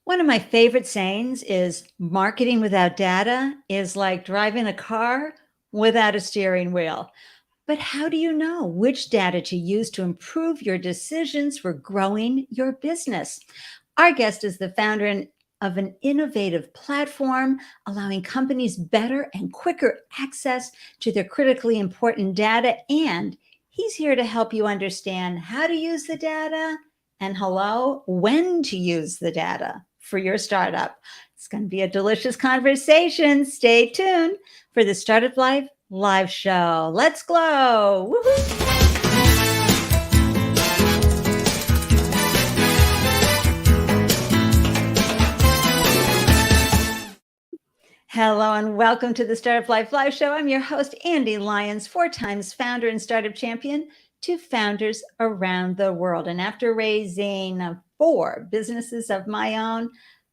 One of my favorite sayings is marketing without data is like driving a car without a steering wheel. But how do you know which data to use to improve your decisions for growing your business? Our guest is the founder of an innovative platform allowing companies better and quicker access to their critically important data. And he's here to help you understand how to use the data and when to use the data for your startup. It's going to be a delicious conversation. Stay tuned for the Startup Life live show. Let's glow. Woohoo! Hello and welcome to the Startup Life live show. I'm your host, Ande, Lyons, 4 times founder and startup champion to founders around the world. And after raising 4 businesses of my own,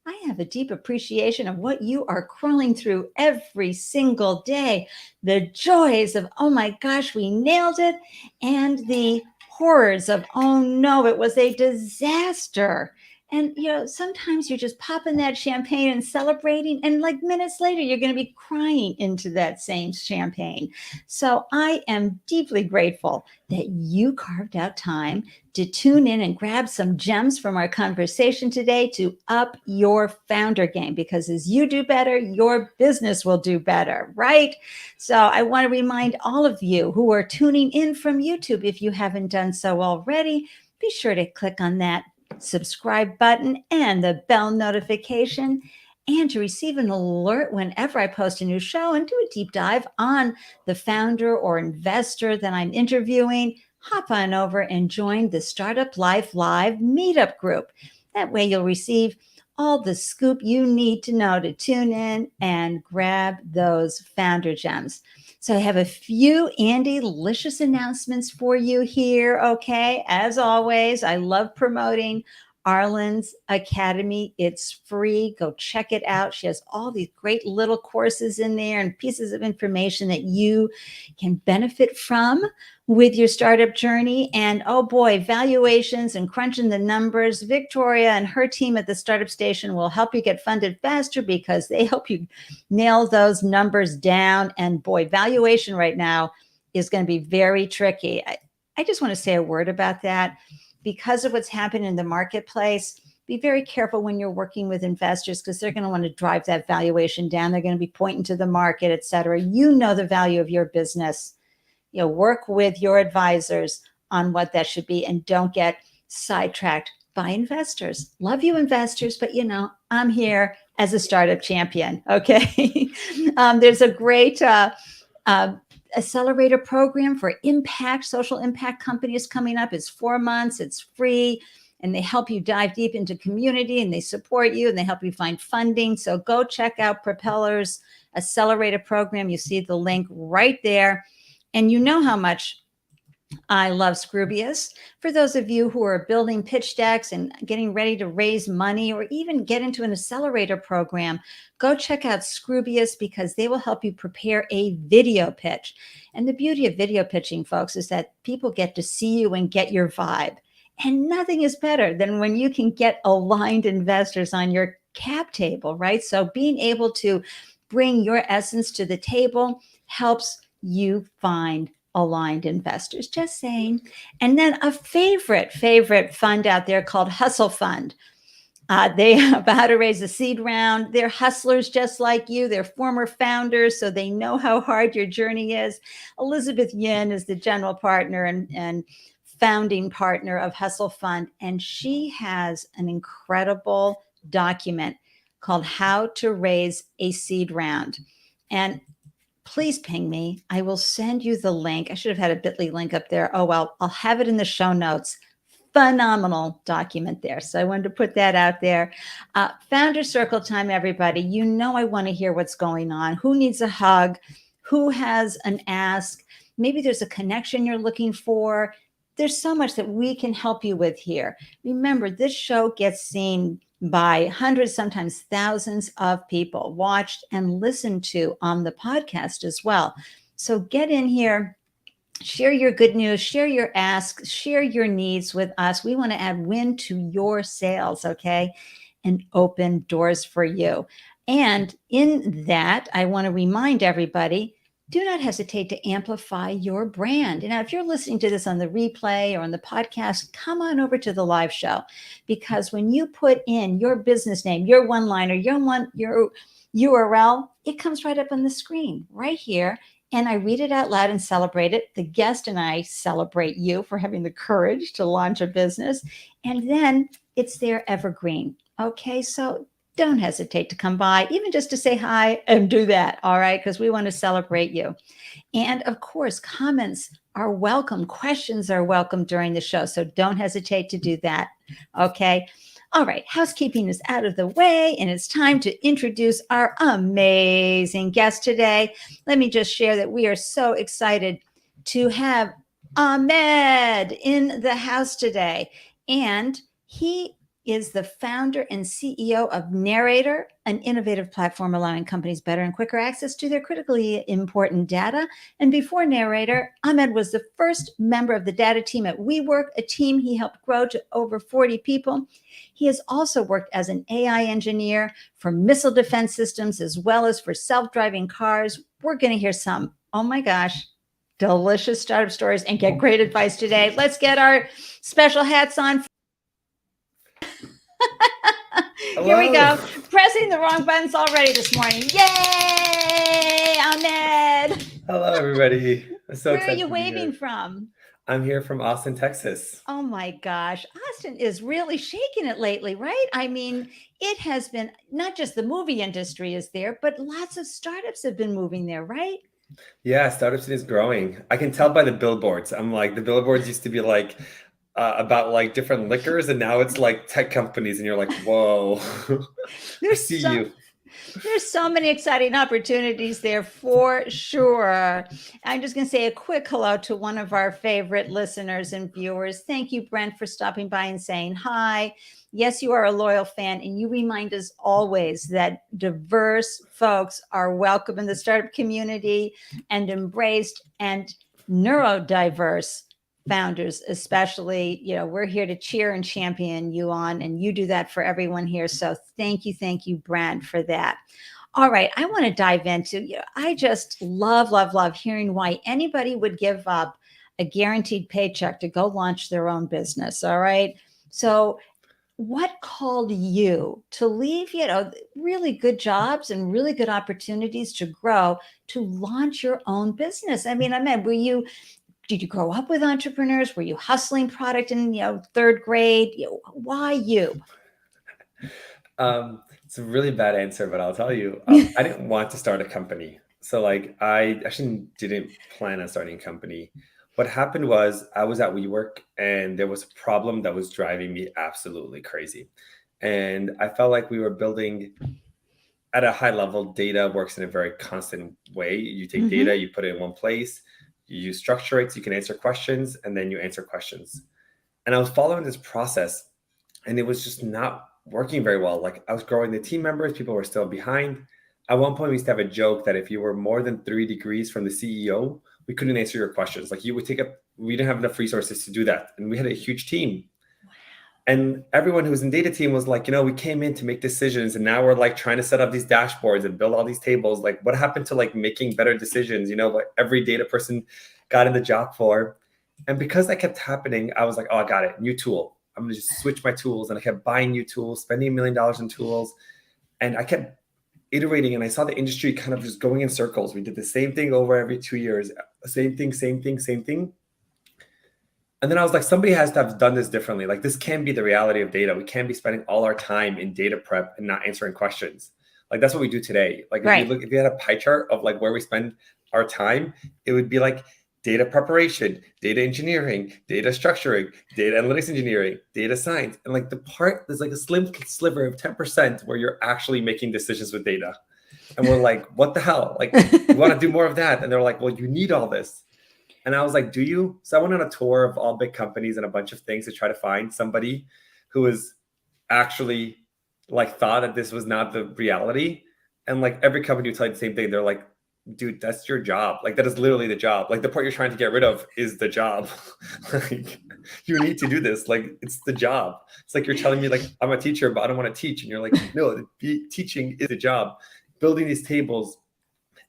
I have a deep appreciation of what you are crawling through every single day. The joys of, oh my gosh, we nailed it. And the horrors of, oh no, it was a disaster. And, sometimes you're just popping that champagne and celebrating. And like minutes later, you're going to be crying into that same champagne. So I am deeply grateful that you carved out time to tune in and grab some gems from our conversation today to up your founder game, because as you do better, your business will do better, right? So I want to remind all of you who are tuning in from YouTube, if you haven't done so already, be sure to click on that subscribe button and the bell notification, and to receive an alert whenever I post a new show and do a deep dive on the founder or investor that I'm interviewing. Hop on over and join the Startup Life Live meetup group. That way you'll receive all the scoop you need to know to tune in and grab those founder gems. So I have a few Andelicious announcements for you here, okay? As always, I love promoting Arlen's Academy. It's free. Go check it out. She has all these great little courses in there and pieces of information that you can benefit from with your startup journey. And oh boy, valuations and crunching the numbers. Victoria and her team at the Startup Station will help you get funded faster because they help you nail those numbers down. And boy, valuation right now is going to be very tricky. I just want to say a word about that. Because of what's happened in the marketplace, be very careful when you're working with investors, because they're going to want to drive that valuation down. They're going to be pointing to the market, et cetera. You know the value of your business. Work with your advisors on what that should be, and don't get sidetracked by investors. Love you, investors, but I'm here as a startup champion. Okay. There's a great accelerator program for social impact companies coming up. It's 4 months. It's free. And they help you dive deep into community, and they support you, and they help you find funding. So go check out Propeller's accelerator program. You see the link right there. And you know how much I love Scroobius. For those of you who are building pitch decks and getting ready to raise money, or even get into an accelerator program, go check out Scroobius, because they will help you prepare a video pitch. And the beauty of video pitching, folks, is that people get to see you and get your vibe. And nothing is better than when you can get aligned investors on your cap table, right? So being able to bring your essence to the table helps you find aligned investors. Just saying. And then a favorite fund out there called Hustle Fund. They have how to raise a seed round. They're hustlers just like you. They're former founders, so they know how hard your journey is. Elizabeth Yin is the general partner and founding partner of Hustle Fund, and she has an incredible document called How to Raise a Seed Round. And please ping me. I will send you the link. I should have had a bit.ly link up there. Oh, well, I'll have it in the show notes. Phenomenal document there. So I wanted to put that out there. Founder Circle time, everybody. I want to hear what's going on. Who needs a hug? Who has an ask? Maybe there's a connection you're looking for. There's so much that we can help you with here. Remember, this show gets seen by hundreds, sometimes thousands of people, watched and listened to on the podcast as well. So get in here, share your good news, share your asks, share your needs with us. We want to add wind to your sails, okay? and open doors for you. And in that, I want to remind everybody, do not hesitate to amplify your brand. Now, if you're listening to this on the replay or on the podcast, come on over to the live show, because when you put in your business name, your one-liner, your URL, it comes right up on the screen right here. And I read it out loud and celebrate it. The guest and I celebrate you for having the courage to launch a business. And then it's there evergreen. Okay, so don't hesitate to come by, even just to say hi and do that. All right, because we want to celebrate you. And of course, comments are welcome. Questions are welcome during the show. So don't hesitate to do that. Okay. All right. Housekeeping is out of the way, and it's time to introduce our amazing guest today. Let me just share that we are so excited to have Ahmed in the house today. And he is the founder and CEO of Narrator, an innovative platform allowing companies better and quicker access to their critically important data. And before Narrator, Ahmed was the first member of the data team at WeWork, a team he helped grow to over 40 people. He has also worked as an AI engineer for missile defense systems, as well as for self-driving cars. We're going to hear some, oh my gosh, delicious startup stories and get great advice today. Let's get our special hats on. Here we go. Pressing the wrong buttons already this morning. Yay, Ahmed. Hello, everybody. I'm so Where are excited you to be waving here. from? I'm here from Austin, Texas. Oh my gosh. Austin is really shaking it lately, right? I mean, it has been not just the movie industry is there, but lots of startups have been moving there, right? Yeah, startup scene is growing. I can tell by the billboards. I'm like, the billboards used to be like about like different liquors, and now it's like tech companies, and you're like, whoa, I see you. There's so many exciting opportunities there for sure. I'm just going to say a quick hello to one of our favorite listeners and viewers. Thank you, Brent, for stopping by and saying hi. Yes, you are a loyal fan, and you remind us always that diverse folks are welcome in the startup community and embraced, and neurodiverse founders especially, we're here to cheer and champion you on, and you do that for everyone here. So thank you, Brent, for that. All right, I want to dive into, I just love hearing why anybody would give up a guaranteed paycheck to go launch their own business. All right, so what called you to leave, really good jobs and really good opportunities to grow, to launch your own business? I mean, did you grow up with entrepreneurs? Were you hustling product in, third grade? Why you? It's a really bad answer, but I'll tell you, I didn't want to start a company. So like, I actually didn't plan on starting a company. What happened was I was at WeWork, and there was a problem that was driving me absolutely crazy. And I felt like we were building at a high level. Data works in a very constant way. You take data, you put it in one place, you structure it so you can answer questions, and then you answer questions. And I was following this process, and it was just not working very well. Like, I was growing the team members, people were still behind. At one point, we used to have a joke that if you were more than 3 degrees from the CEO, we couldn't answer your questions. Like, we didn't have enough resources to do that. And we had a huge team. And everyone who was in data team was like, we came in to make decisions, and now we're like trying to set up these dashboards and build all these tables. Like, what happened to like making better decisions? What every data person got in the job for. And because that kept happening, I was like, oh, I got it. New tool. I'm going to just switch my tools. And I kept buying new tools, spending $1 million in tools. And I kept iterating, and I saw the industry kind of just going in circles. We did the same thing over every 2 years, same thing. And then I was like, somebody has to have done this differently. Like, this can't be the reality of data. We can't be spending all our time in data prep and not answering questions. Like, that's what we do today. Like, Right. if you had a pie chart of like where we spend our time, it would be like data preparation, data engineering, data structuring, data analytics engineering, data science. And like there's like a slim sliver of 10% where you're actually making decisions with data. And we're like, what the hell? Like, we want to do more of that. And they're like, well, you need all this. And I was like, do you? So I went on a tour of all big companies and a bunch of things to try to find somebody who was actually like thought that this was not the reality. And like every company would tell you the same thing. They're like, dude, that's your job. Like, that is literally the job. Like, the part you're trying to get rid of is the job. Like, you need to do this. Like, it's the job. It's like you're telling me, like, I'm a teacher, but I don't want to teach. And you're like, no, teaching is the job. Building these tables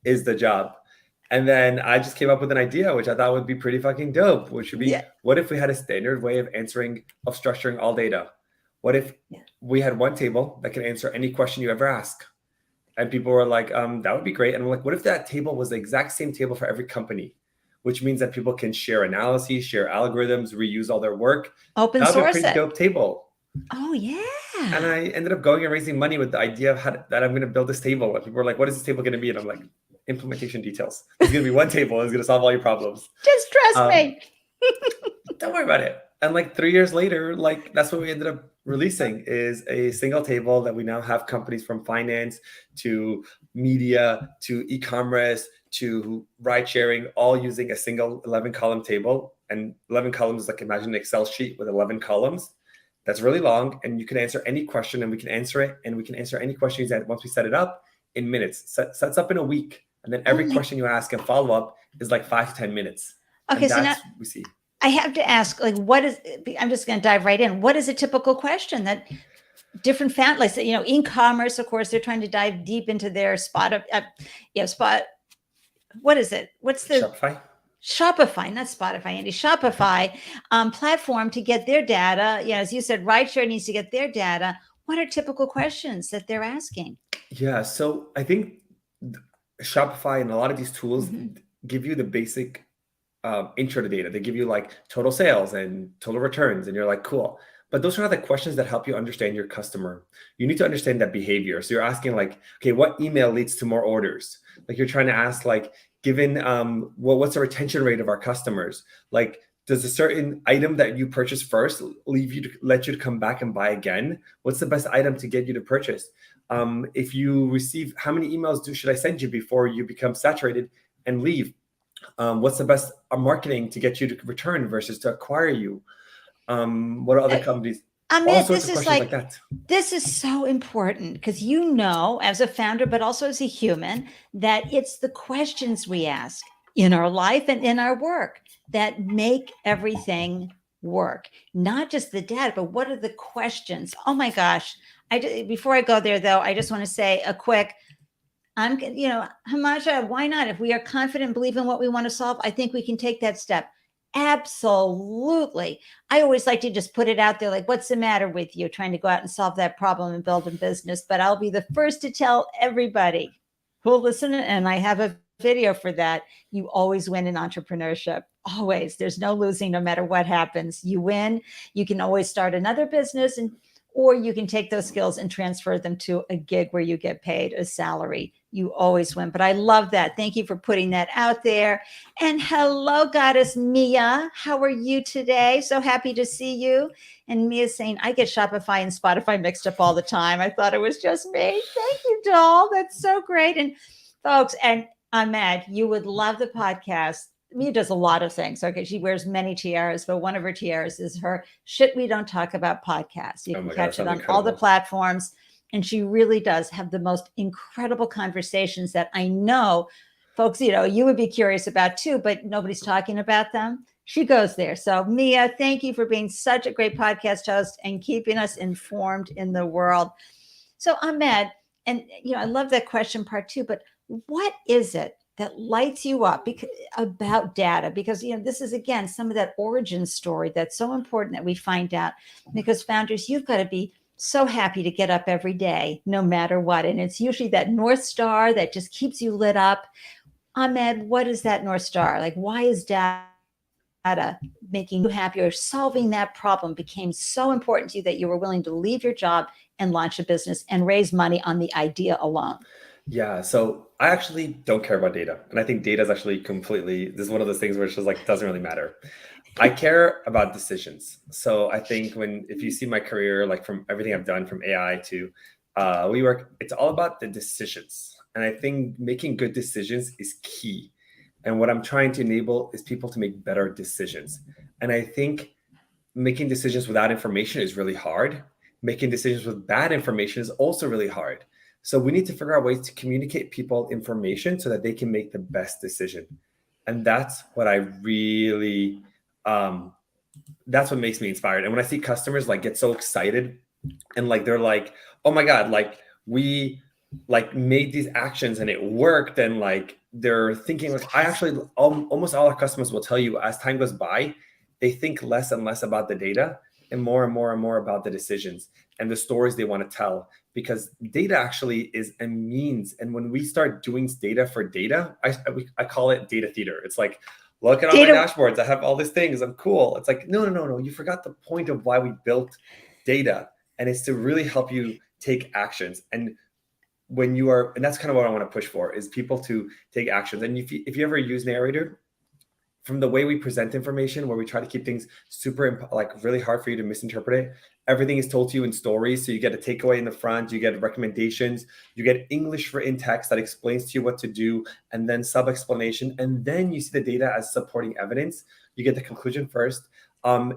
is the job. And then I just came up with an idea, which I thought would be pretty fucking dope, which would be, what if we had a standard way of structuring all data? What if we had one table that can answer any question you ever ask? And people were like, that would be great. And I'm like, what if that table was the exact same table for every company? Which means that people can share analyses, share algorithms, reuse all their work. Open That would be a source pretty it. dope table. Oh, yeah. And I ended up going and raising money with the idea of that I'm going to build this table. And people were like, what is this table going to be? And I'm like, implementation details. It's going to be one table. It's going to solve all your problems. Just trust me. Don't worry about it. And like 3 years later, like that's what we ended up releasing, is a single table that we now have companies from finance to media to e-commerce to ride sharing, all using a single 11 column table. And 11 columns is like, imagine an Excel sheet with 11 columns. That's really long. And you can answer any question and we can answer it. And we can answer any questions that once we set it up in minutes. Sets up in a week. And then every question you ask and follow up is like 5 to 10 minutes. Okay, so now we see. I have to ask, like, I'm just going to dive right in. What is a typical question that different families, e-commerce, of course, they're trying to dive deep into their what is it? What's the Shopify, not Spotify, Andy, Shopify platform to get their data. As you said, rideshare needs to get their data. What are typical questions that they're asking? Yeah, so I think Shopify and a lot of these tools give you the basic intro to data. They give you like total sales and total returns, and you're like, cool. But those are not the questions that help you understand your customer. You need to understand that behavior. So you're asking like, okay, what email leads to more orders? Like you're trying to ask like, given what's the retention rate of our customers? Like, does a certain item that you purchase first let you to come back and buy again? What's the best item to get you to purchase? If you receive, how many emails should I send you before you become saturated and leave? What's the best marketing to get you to return versus to acquire you? What are other companies? All sorts of questions like that. This is so important because as a founder, but also as a human, that it's the questions we ask in our life and in our work that make everything work. Not just the data, but what are the questions? Oh my gosh. Before I go there, though, I just want to say a quick, Hamaja, why not? If we are confident, believe in what we want to solve, I think we can take that step. Absolutely. I always like to just put it out there, like, what's the matter with you trying to go out and solve that problem and build a business? But I'll be the first to tell everybody who'll listen, and I have a video for that. You always win in entrepreneurship. Always. There's no losing, no matter what happens. You win. You can always start another business, or you can take those skills and transfer them to a gig where you get paid a salary. You always win. But I love that. Thank you for putting that out there. And hello, Goddess Mia. How are you today? So happy to see you. And Mia's saying, I get Shopify and Spotify mixed up all the time. I thought it was just me. Thank you, doll. That's so great. And folks, and Ahmed, you would love the podcast. Mia does a lot of things. Okay. She wears many tiaras, but one of her tiaras is her Shit We Don't Talk About podcast. You can catch it on all the platforms. And she really does have the most incredible conversations that I know folks, you would be curious about too, but nobody's talking about them. She goes there. So Mia, thank you for being such a great podcast host and keeping us informed in the world. So Ahmed, and I love that question part two, but what is it that lights you up about data? Because, this is, again, some of that origin story that's so important that we find out, because founders, you've got to be so happy to get up every day, no matter what. And it's usually that North Star that just keeps you lit up. Ahmed, what is that North Star? Like, why is data making you happy, or solving that problem became so important to you that you were willing to leave your job and launch a business and raise money on the idea alone? Yeah, so I actually don't care about data. And I think data is actually this is one of those things where it's just like, doesn't really matter. I care about decisions. So I think if you see my career, like from everything I've done from AI to WeWork, it's all about the decisions. And I think making good decisions is key. And what I'm trying to enable is people to make better decisions. And I think making decisions without information is really hard. Making decisions with bad information is also really hard. So we need to figure out ways to communicate people information so that they can make the best decision. And that's what I really, that's what makes me inspired. And when I see customers like get so excited and like they're like, oh my God, like we like made these actions and it worked, and like they're thinking like, I actually almost all our customers will tell you as time goes by, they think less and less about the data and more about the decisions and the stories they want to tell, because data actually is a means. And when we start doing data for data, I call it data theater. It's like, look at all my dashboards, I have all these things, I'm cool. It's like, no, you forgot the point of why we built data, and it's to really help you take actions. And when you are, and that's kind of what I want to push for, is people to take actions. And if you ever use Narrator, from the way we present information, where we try to keep things super, like really hard for you to misinterpret it, everything is told to you in stories. So you get a takeaway in the front, you get recommendations, you get English for in text that explains to you what to do, and then sub explanation. And then you see the data as supporting evidence. You get the conclusion first.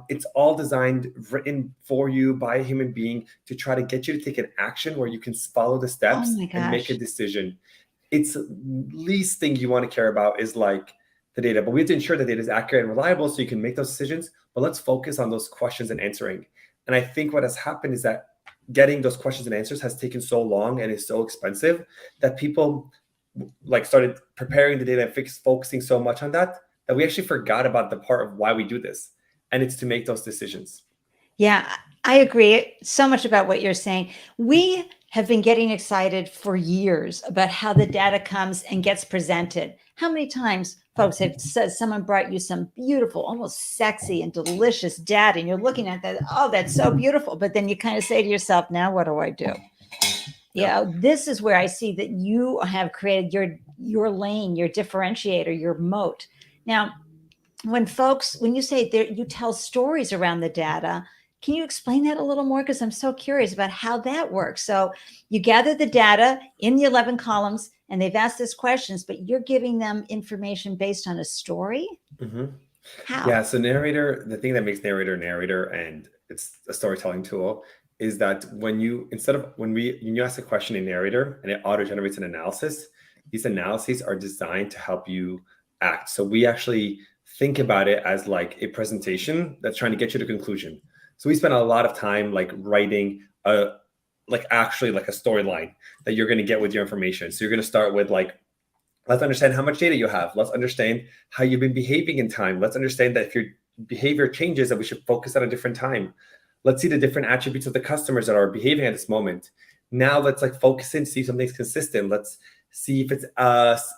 It's all designed, written for you by a human being to try to get you to take an action where you can follow the steps and make a decision. It's the least thing you want to care about is like the data, but we have to ensure that data is accurate and reliable so you can make those decisions. But let's focus on those questions and answering. And I think what has happened is that getting those questions and answers has taken so long and is so expensive that people like started preparing the data and focusing so much on that we actually forgot about the part of why we do this. And it's to make those decisions. Yeah, I agree so much about what you're saying. We have been getting excited for years about how the data comes and gets presented. How many times folks have said someone brought you some beautiful, almost sexy and delicious data, and you're looking at that, oh, that's so beautiful. But then you kind of say to yourself, now what do I do? This is where I see that you have created your lane, your differentiator, your moat. Now, when you say you tell stories around the data, can you explain that a little more? Because I'm so curious about how that works. So you gather the data in the 11 columns and they've asked us questions, but you're giving them information based on a story? Mm-hmm. How? Yeah, so Narrator, the thing that makes Narrator, and it's a storytelling tool, is that when you ask a question in Narrator and it auto-generates an analysis, these analyses are designed to help you act. So we actually think about it as like a presentation that's trying to get you to conclusion. So we spend a lot of time like writing a storyline that you're going to get with your information. So you're going to start with like, let's understand how much data you have. Let's understand how you've been behaving in time. Let's understand that if your behavior changes, that we should focus at a different time. Let's see the different attributes of the customers that are behaving at this moment. Now let's like focus in, see if something's consistent. Let's see if it's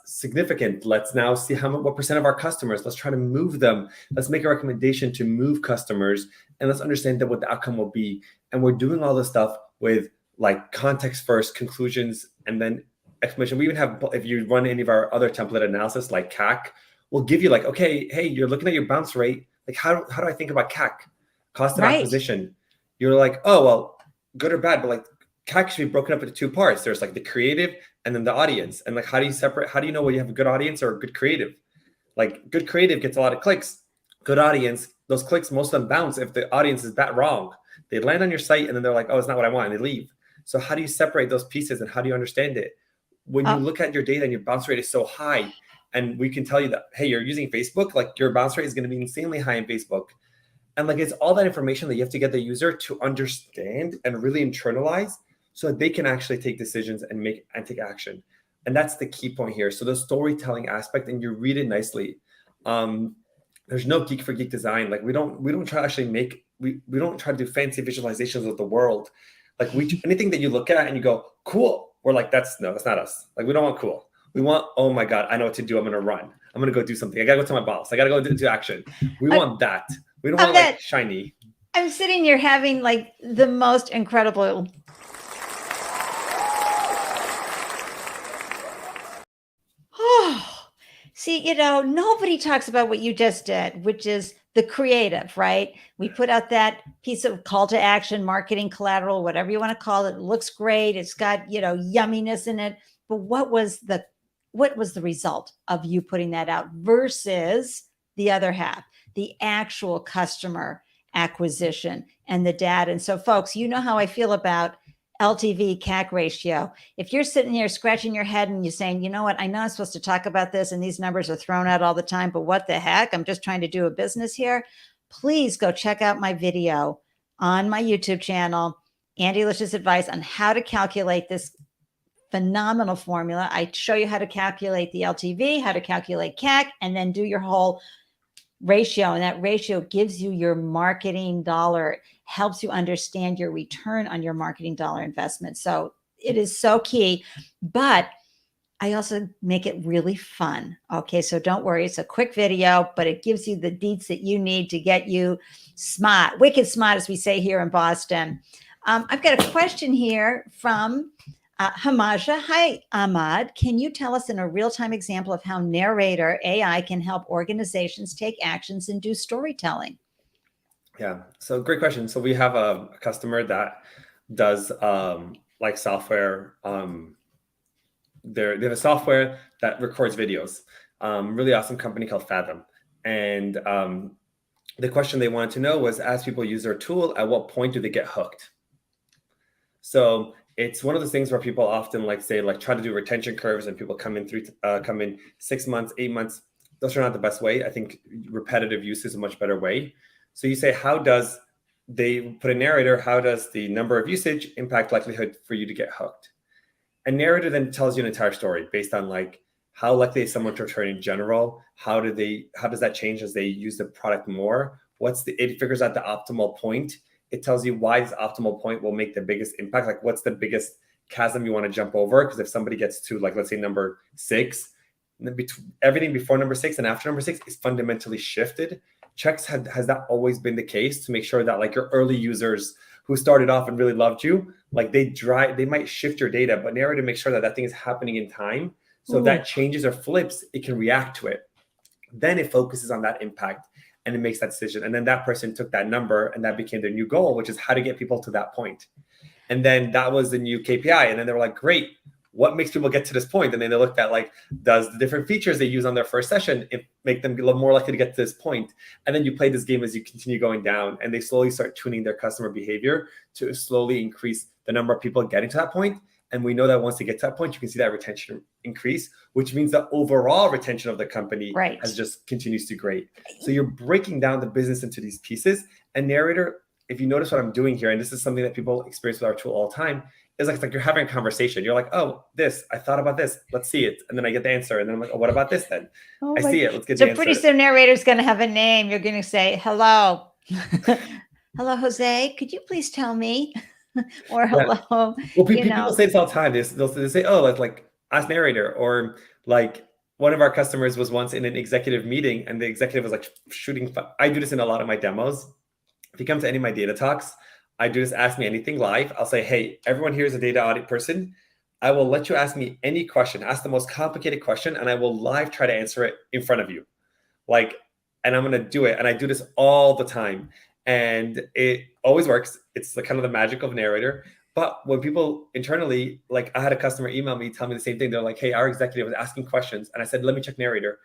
significant. Let's now see what percent of our customers, let's try to move them. Let's make a recommendation to move customers, and let's understand that what the outcome will be. And we're doing all this stuff with like context first, conclusions, and then explanation. We even have, if you run any of our other template analysis like CAC, we'll give you like, okay, hey, you're looking at your bounce rate. Like how do I think about CAC? Cost of acquisition. You're like, oh, well, good or bad, but like CAC should be broken up into two parts. There's like the creative and then the audience. And like, how do you know whether you have a good audience or a good creative? Like good creative gets a lot of clicks. Good audience, those clicks, most of them bounce if the audience is wrong. They land on your site and then they're like, oh, it's not what I want, and they leave. So how do you separate those pieces and how do you understand it? When you look at your data and your bounce rate is so high, and we can tell you that, hey, you're using Facebook, like your bounce rate is going to be insanely high in Facebook. And like, it's all that information that you have to get the user to understand and really internalize so that they can actually take decisions and take action. And that's the key point here. So the storytelling aspect, and you read it nicely. There's no geek for geek design. Like we don't try to actually we don't try to do fancy visualizations of the world. Like anything that you look at and you go, cool. We're like, that's not us. Like we don't want cool. We want, oh my God, I know what to do. I'm going to run. I'm going to go do something. I got to go to my boss. I got to go do action. We want that. We don't want like shiny. I'm sitting here having like the most incredible. Oh, see, nobody talks about what you just did, which is the creative, right? We put out that piece of call to action, marketing collateral, whatever you want to call it. It looks great. It's got, yumminess in it. But what was the result of you putting that out versus the other half, the actual customer acquisition and the data? And so folks, you know how I feel about LTV CAC ratio. If you're sitting here scratching your head and you're saying, you know what, I know I'm supposed to talk about this and these numbers are thrown out all the time, but what the heck? I'm just trying to do a business here. Please go check out my video on my YouTube channel, Andelicious Advice on how to calculate this phenomenal formula. I show you how to calculate the LTV, how to calculate CAC, and then do your whole ratio. And that ratio gives you your marketing dollar, helps you understand your return on your marketing dollar investment. So it is so key, but I also make it really fun. Okay, so don't worry. It's a quick video, but it gives you the deets that you need to get you smart, wicked smart, as we say here in Boston. I've got a question here from Hamaja. Hi, Ahmad. Can you tell us in a real-time example of how Narrator.ai can help organizations take actions and do storytelling? Yeah, so great question. So we have a customer that does like software. They have a software that records videos. Really awesome company called Fathom. And the question they wanted to know was, as people use their tool, at what point do they get hooked? So it's one of those things where people often try to do retention curves, and people come in 6 months, 8 months. Those are not the best way. I think repetitive use is a much better way. So you say, how does they put a narrator? How does the number of usage impact likelihood for you to get hooked? A narrator then tells you an entire story based on like how likely is someone to return in general. How does that change as they use the product more? It figures out the optimal point. It tells you why this optimal point will make the biggest impact. Like what's the biggest chasm you want to jump over? Because if somebody gets to like, let's say number 6, everything before number 6 and after number 6 is fundamentally shifted. Checks has that always been the case to make sure that like your early users who started off and really loved you, like they might shift your data, but Narrator makes sure that that thing is happening in time. So if that changes or flips, it can react to it. Then it focuses on that impact and it makes that decision. And then that person took that number and that became their new goal, which is how to get people to that point. And then that was the new KPI. And then they were like, great, what makes people get to this point? And then they looked at like, does the different features they use on their first session make them more likely to get to this point? And then you play this game as you continue going down, and they slowly start tuning their customer behavior to slowly increase the number of people getting to that point. And we know that once they get to that point, you can see that retention increase, which means the overall retention of the company has just continues to great. So you're breaking down the business into these pieces. And Narrator, if you notice what I'm doing here, and this is something that people experience with our tool all the time, is like you're having a conversation. You're like, oh, I thought about this. Let's see it. And then I get the answer. And then I'm like, oh, what about this then? I see it. Let's get the answer. So pretty soon Narrator's going to have a name. You're going to say, hello. Hello, Jose. Could you please tell me? Or hello. Well, people say this all the time. They'll say, oh, like ask Narrator. Or like one of our customers was once in an executive meeting, and the executive was like shooting. I do this in a lot of my demos. If you come to any of my data talks, I do this Ask Me Anything live. I'll say, hey, everyone here is a data audit person. I will let you ask me any question, ask the most complicated question, and I will live try to answer it in front of you. And I'm going to do it. And I do this all the time. And it always works. It's the kind of the magic of Narrator. But when people internally, like I had a customer email me, tell me the same thing. They're like, hey, our executive was asking questions. And I said, let me check Narrator.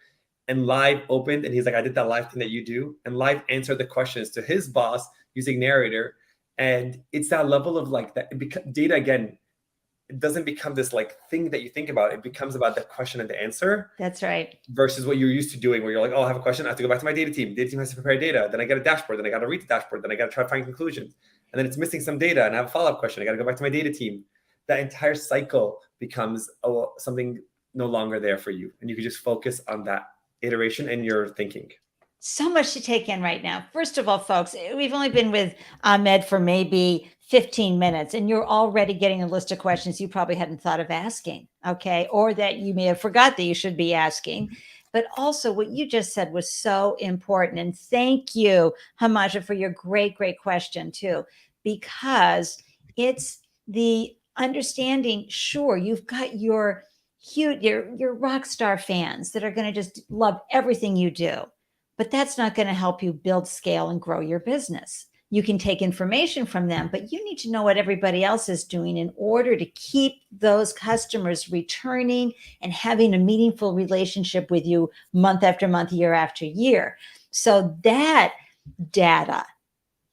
And live opened. And he's like, I did that live thing that you do. And live answered the questions to his boss using Narrator. And it's that level of like that data again, it doesn't become this like thing that you think about. It becomes about the question and the answer. That's right. Versus what you're used to doing, where you're like, oh, I have a question. I have to go back to my data team. Data team has to prepare data. Then I get a dashboard. Then I got to read the dashboard. Then I got to try to find conclusions. And then it's missing some data and I have a follow-up question. I got to go back to my data team. That entire cycle becomes something no longer there for you. And you can just focus on that iteration and your thinking. So much to take in right now. First of all, folks, we've only been with Ahmed for maybe 15 minutes, and you're already getting a list of questions you probably hadn't thought of asking, okay? Or that you may have forgot that you should be asking. But also what you just said was so important. And thank you, Hamaja, for your great, great question too, because it's the understanding, sure, you've got your huge, your rock star fans that are going to just love everything you do. But that's not going to help you build, scale, and grow your business. You can take information from them, but you need to know what everybody else is doing in order to keep those customers returning and having a meaningful relationship with you month after month, year after year. So that data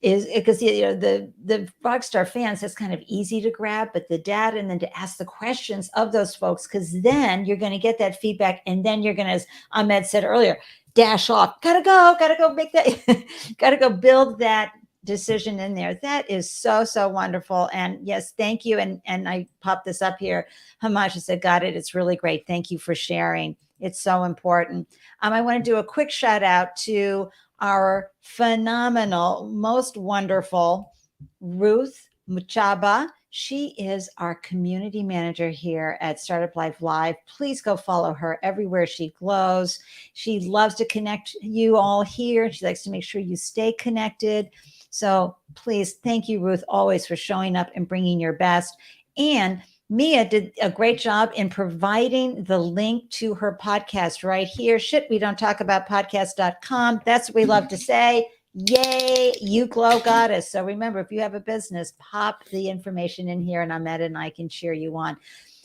is because the Rockstar fans, that's kind of easy to grab, but the data and then to ask the questions of those folks, because then you're going to get that feedback, and then you're going to, as Ahmed said earlier, dash off, gotta go make that, gotta go build that decision in there. That is so wonderful. And yes, thank you. And I popped this up here. Hamash said, got it. It's really great. Thank you for sharing. It's so important. I want to do a quick shout out to our phenomenal, most wonderful Ruth Muchaba. She is our community manager here at Startup Life Live. Please go follow her everywhere she glows. She loves to connect you all here. She likes to make sure you stay connected. So please, thank you, Ruth, always for showing up and bringing your best. And Mia did a great job in providing the link to her podcast right here. Shit, we don't talk about podcast.com. That's what we love to say. Yay, you glow goddess. So remember, if you have a business, pop the information in here and Ahmed and I can cheer you on.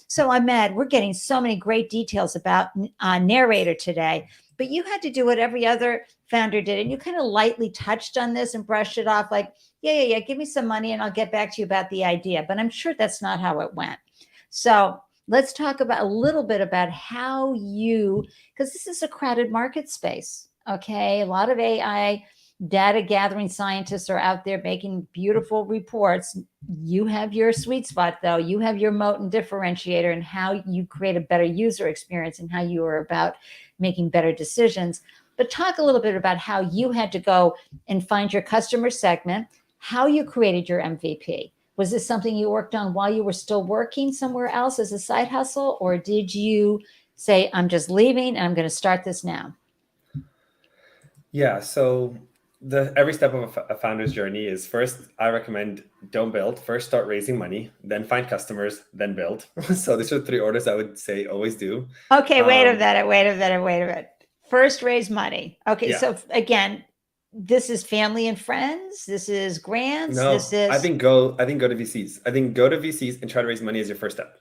So Ahmed, we're getting so many great details about Narrator today, but you had to do what every other founder did. And you kind of lightly touched on this and brushed it off like, yeah, give me some money and I'll get back to you about the idea. But I'm sure that's not how it went. So let's talk about a little bit about how you, because this is a crowded market space. Okay. A lot of AI data gathering scientists are out there making beautiful reports. You have your sweet spot, though. You have your moat and differentiator, and how you create a better user experience and how you are about making better decisions. But talk a little bit about how you had to go and find your customer segment, how you created your MVP. Was this something you worked on while you were still working somewhere else as a side hustle? Or did you say, I'm just leaving and I'm going to start this now? Yeah. So every step of a founder's journey is, first, I recommend don't build. First, start raising money, then find customers, then build. So these are 3 orders I would say always do. Okay, wait a minute. First, raise money. Okay, yeah. So again, this is family and friends. This is grants. No, this is. I think go to VCs. I think go to VCs and try to raise money as your first step.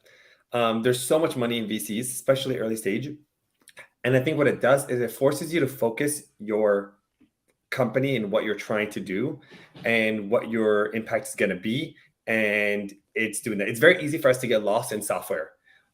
There's so much money in VCs, especially early stage. And I think what it does is it forces you to focus your company and what you're trying to do and what your impact is going to be. And it's doing that. It's very easy for us to get lost in software.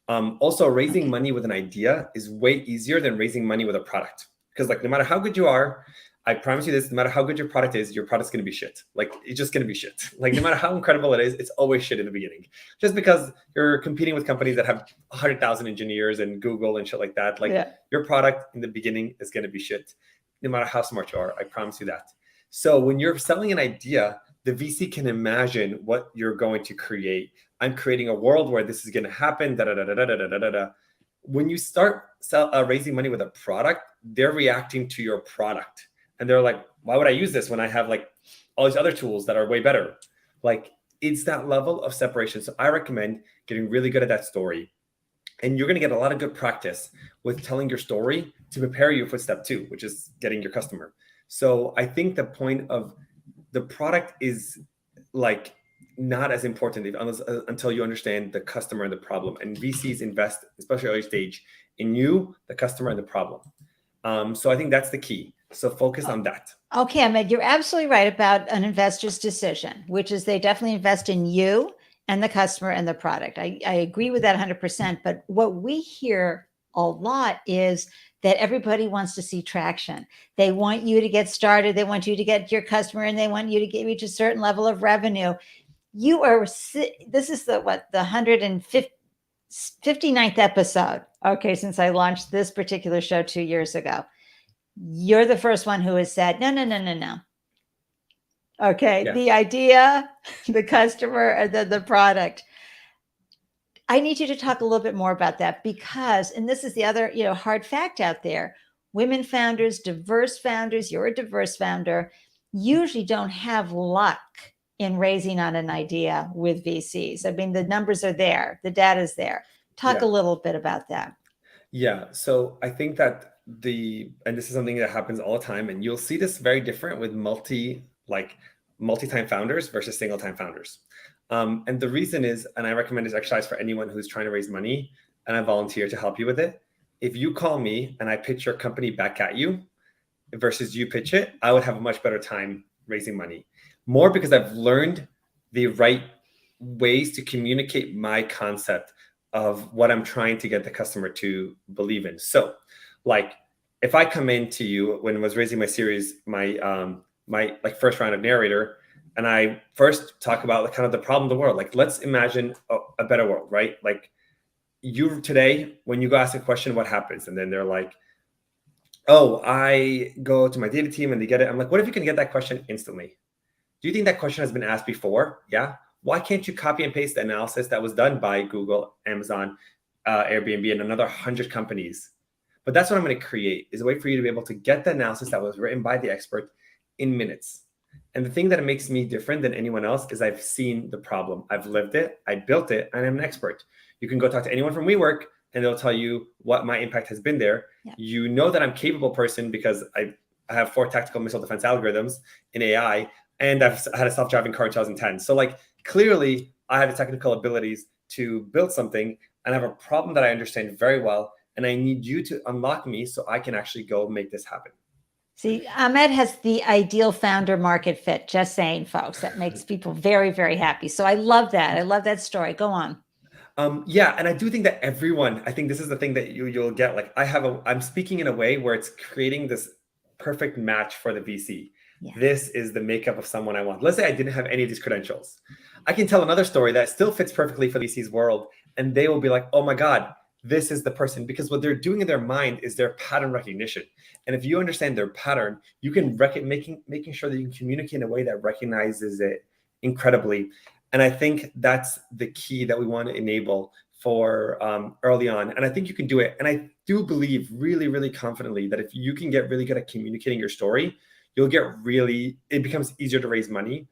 Also, raising money with an idea is way easier than raising money with a product. Because like, no matter how good you are, I promise you this, no matter how good your product is, your product's going to be shit. Like, it's just going to be shit. Like, no matter how incredible it is, it's always shit in the beginning. Just because you're competing with companies that have 100,000 engineers and Google and shit like that. Like, your product in the beginning is going to be shit, no matter how smart you are. I promise you that. So when you're selling an idea, the VC can imagine what you're going to create. I'm creating a world where this is going to happen. When you start raising money with a product, they're reacting to your product. And they're like, why would I use this when I have like all these other tools that are way better? Like, it's that level of separation. So I recommend getting really good at that story. And you're going to get a lot of good practice with telling your story to prepare you for step 2, which is getting your customer. So I think the point of the product is like not as important until you understand the customer and the problem. And VCs invest, especially early stage, in you, the customer, and the problem. So I think that's the key. So focus on that. Okay, Ahmed, you're absolutely right about an investor's decision, which is they definitely invest in you and the customer and the product. I agree with that 100%. But what we hear a lot is that everybody wants to see traction. They want you to get started. They want you to get your customer, and they want you to reach a certain level of revenue. You are, this is the 159th episode. Okay, since I launched this particular show 2 years ago. You're the first one who has said, no. Okay, yeah. The idea, the customer, the product. I need you to talk a little bit more about that, because, and this is the other, hard fact out there, women founders, diverse founders, you're a diverse founder, usually don't have luck in raising on an idea with VCs. I mean, the numbers are there, the data's there. Talk a little bit about that. Yeah, so I think that and this is something that happens all the time, and you'll see this very different with multi-time founders versus single-time founders. And the reason is, and I recommend this exercise for anyone who's trying to raise money, and I volunteer to help you with it. If you call me and I pitch your company back at you versus you pitch it, I would have a much better time raising money. more because I've learned the right ways to communicate my concept of what I'm trying to get the customer to believe in. So like if I come into you when I was raising my series, my like first round of Narrator, and I first talk about like kind of the problem of the world, like let's imagine a better world, right? Like you today, when you go ask a question, what happens? And then they're like, oh, I go to my data team and they get it. I'm like, what if you can get that question instantly? Do you think that question has been asked before? Yeah. Why can't you copy and paste the analysis that was done by Google, Amazon, Airbnb, and another 100 companies? But that's what I'm going to create, is a way for you to be able to get the analysis that was written by the expert in minutes. And the thing that makes me different than anyone else is I've seen the problem. I've lived it, I built it, and I'm an expert. You can go talk to anyone from WeWork and they'll tell you what my impact has been there. Yeah. You know that I'm a capable person because I have 4 tactical missile defense algorithms in AI, and I've had a self-driving car in 2010. So like clearly I have the technical abilities to build something, and I have a problem that I understand very well. And I need you to unlock me so I can actually go make this happen. See, Ahmed has the ideal founder market fit. Just saying, folks, that makes people very, very happy. So I love that. I love that story. Go on. Yeah, and I do think that everyone, I think this is the thing that you'll get. Like I'm speaking in a way where it's creating this perfect match for the VC. Yeah. This is the makeup of someone I want. Let's say I didn't have any of these credentials. I can tell another story that still fits perfectly for the VC's world, and they will be like, oh my God, this is the person, because what they're doing in their mind is their pattern recognition. And if you understand their pattern, you can making sure that you can communicate in a way that recognizes it incredibly. And I think that's the key that we want to enable for early on. And I think you can do it. And I do believe really, really confidently that if you can get really good at communicating your story, it becomes easier to raise money,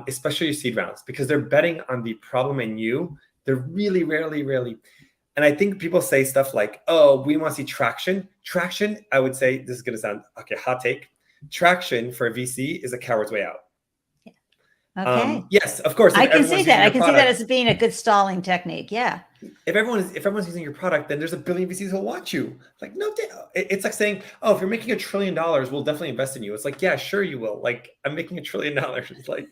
especially your seed rounds, because they're betting on the problem and you. They're really rarely. And I think people say stuff like, oh, we want to see traction. Traction, I would say, this is going to sound, okay, hot take. Traction for a VC is a coward's way out. Okay. Yes, of course. I can see that. I can see that as being a good stalling technique. Yeah. If everyone's using your product, then there's a billion VCs who'll want you. Like, no, it's like saying, oh, if you're making $1 trillion, we'll definitely invest in you. It's like, yeah, sure you will. Like, I'm making $1 trillion. It's like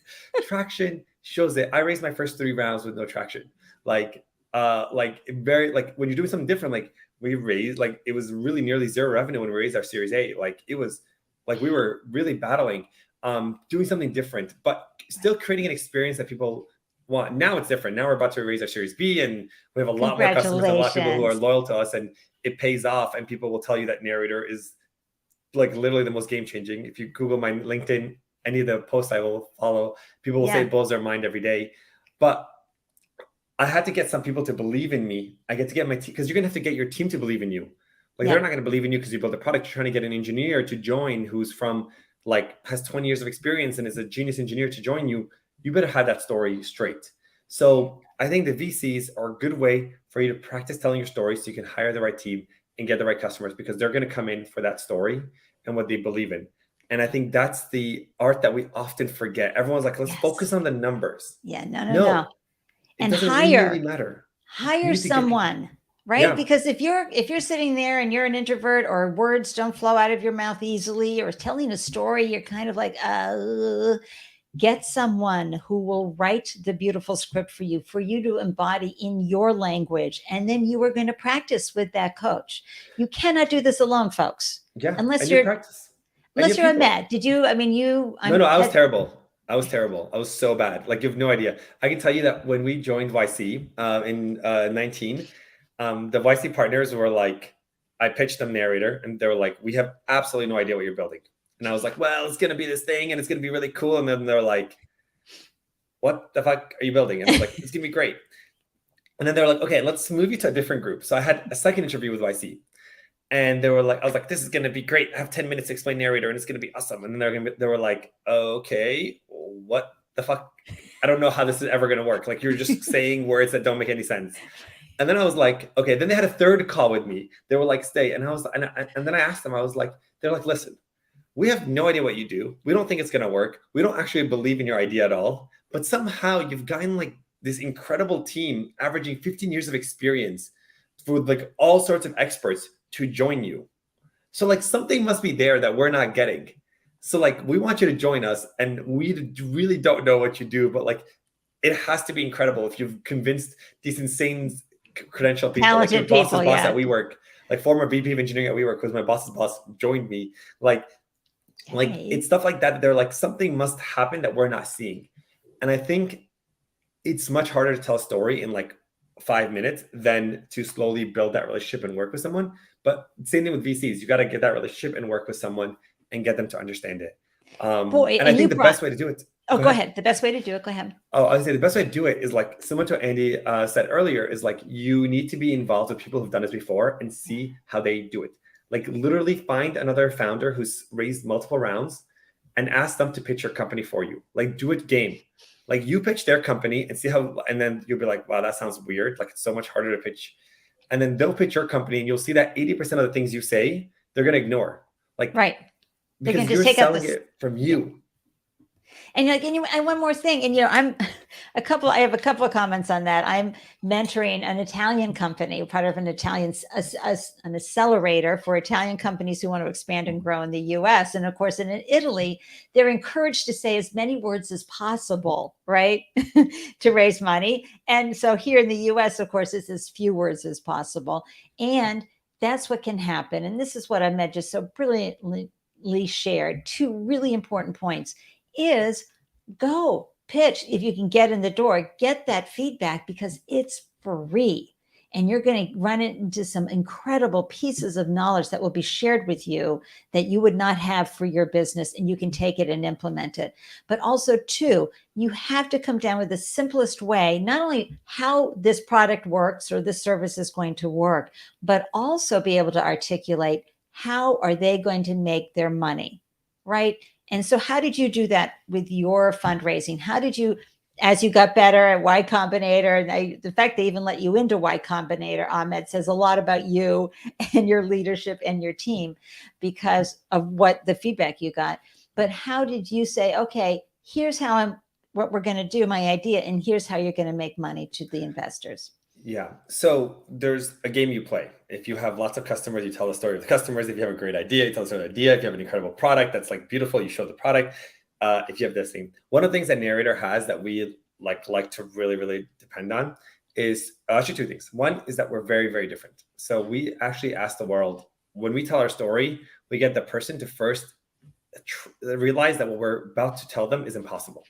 traction shows it. I raised my first 3 rounds with no traction. Like when you're doing something different, like we raised, like it was really nearly 0 revenue when we raised our Series A. Like it was like we were really battling, doing something different, but still creating an experience that people want. Now it's different. Now we're about to raise our Series B, and we have a lot more customers, a lot of people who are loyal to us, and it pays off. And people will tell you that Narrator is like literally the most game changing. If you Google my LinkedIn, any of the posts I will follow, people will say it blows their mind every day. But I had to get some people to believe in me. I get to get my team, because you're gonna have to get your team to believe in you. Like they're not gonna believe in you because you build a product. You're trying to get an engineer to join who's from has 20 years of experience and is a genius engineer to join you. You better have that story straight. So I think the VCs are a good way for you to practice telling your story so you can hire the right team and get the right customers, because they're going to come in for that story and what they believe in. And I think that's the art that we often forget. Everyone's like, let's focus on the numbers. Yeah, no. It doesn't really matter. Hire someone. Right? Yeah. Because if you're sitting there and you're an introvert, or words don't flow out of your mouth easily, or telling a story, you're kind of like, get someone who will write the beautiful script for you to embody in your language. And then you are going to practice with that coach. You cannot do this alone, folks. Yeah. Unless you're Ahmed. Did you, I mean, you. No, I was terrible. I was so bad. Like, you have no idea. I can tell you that when we joined YC in 19, the YC partners were like, I pitched them Narrator, and they were like, we have absolutely no idea what you're building. And I was like, well, it's going to be this thing and it's going to be really cool. And then they're like, what the fuck are you building? And I was like, it's going to be great. And then they're like, okay, let's move you to a different group. So I had a second interview with YC, and I was like, this is going to be great. I have 10 minutes to explain Narrator and it's going to be awesome. And then they were like, okay, what the fuck? I don't know how this is ever going to work. Like, you're just saying words that don't make any sense. And then I was like, okay. Then they had a third call with me. They were like, stay. And and then I asked them, they're like, listen, we have no idea what you do. We don't think it's going to work. We don't actually believe in your idea at all. But somehow you've gotten like this incredible team averaging 15 years of experience with like all sorts of experts to join you. So like something must be there that we're not getting. So like, we want you to join us, and we really don't know what you do, but like, it has to be incredible if you've convinced these insane credential people, like your Talented boss's people, boss yeah. at WeWork, like former VP of engineering at WeWork, was my boss's boss, joined me. Like Hey. it's stuff like that. They're like, something must happen that we're not seeing. And I think it's much harder to tell a story in like 5 minutes than to slowly build that relationship and work with someone. But same thing with VCs. You got to get that relationship and work with someone and get them to understand it. Boy, and I think the best way to do it. Oh, go ahead. The best way to do it. Go ahead. Oh, I would say the best way to do it is like similar to what Andy said earlier, is like, you need to be involved with people who've done this before and see how they do it. Like, literally find another founder who's raised multiple rounds and ask them to pitch your company for you. Like, do it game. Like, you pitch their company and see how, and then you'll be like, wow, that sounds weird. Like, it's so much harder to pitch. And then they'll pitch your company, and you'll see that 80% of the things you say, they're going to ignore. Like, right. Because you're selling it from you. And like, and one more thing, and I have a couple of comments on that. I'm mentoring an Italian company, part of an an accelerator for Italian companies who want to expand and grow in the US. And of course, in Italy, they're encouraged to say as many words as possible, right? To raise money. And so here in the US, of course, it's as few words as possible. And that's what can happen. And this is what Ahmed just so brilliantly shared. Two really important points is go pitch. If you can get in the door, get that feedback, because it's free. And you're going to run it into some incredible pieces of knowledge that will be shared with you that you would not have for your business, and you can take it and implement it. But also, too, you have to come down with the simplest way, not only how this product works or this service is going to work, but also be able to articulate how are they going to make their money, right? And so how did you do that with your fundraising? How did you, as you got better at Y Combinator, and the fact they even let you into Y Combinator, Ahmed, says a lot about you and your leadership and your team because of what the feedback you got. But how did you say, okay, here's what we're going to do, my idea, and here's how you're going to make money to the investors? Yeah. So there's a game you play. If you have lots of customers, you tell the story of the customers. If you have a great idea, you tell the story of the idea. If you have an incredible product that's like beautiful, you show the product. If you have this thing, one of the things that Narrator has that we like to really, really depend on is actually two things. One is that we're very, very different. So we actually ask the world, when we tell our story, we get the person to first realize that what we're about to tell them is impossible.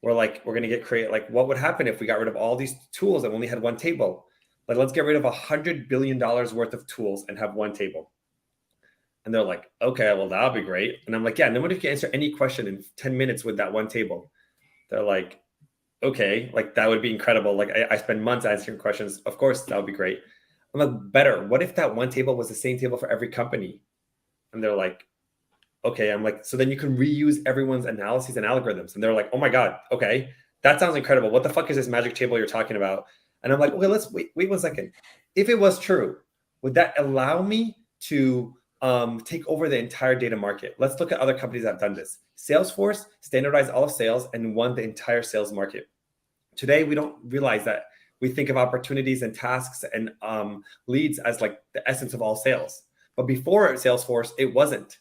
We're going to get creative. Like, what would happen if we got rid of all these tools and only had one table? Like, let's get rid of $100 billion worth of tools and have one table. And they're like, okay, well, that'll be great. And I'm like, yeah, nobody can answer any question in 10 minutes with that one table. They're like, okay, like that would be incredible. Like I spend months answering questions. Of course, that would be great. I'm like, better. What if that one table was the same table for every company? And they're like, okay. I'm like, so then you can reuse everyone's analyses and algorithms. And they're like, oh my God, okay, that sounds incredible. What the fuck is this magic table you're talking about? And I'm like, okay, let's wait 1 second. If it was true, would that allow me to take over the entire data market? Let's look at other companies that have done this. Salesforce standardized all of sales and won the entire sales market. Today, we don't realize that. We think of opportunities and tasks and leads as like the essence of all sales. But before Salesforce, it wasn't.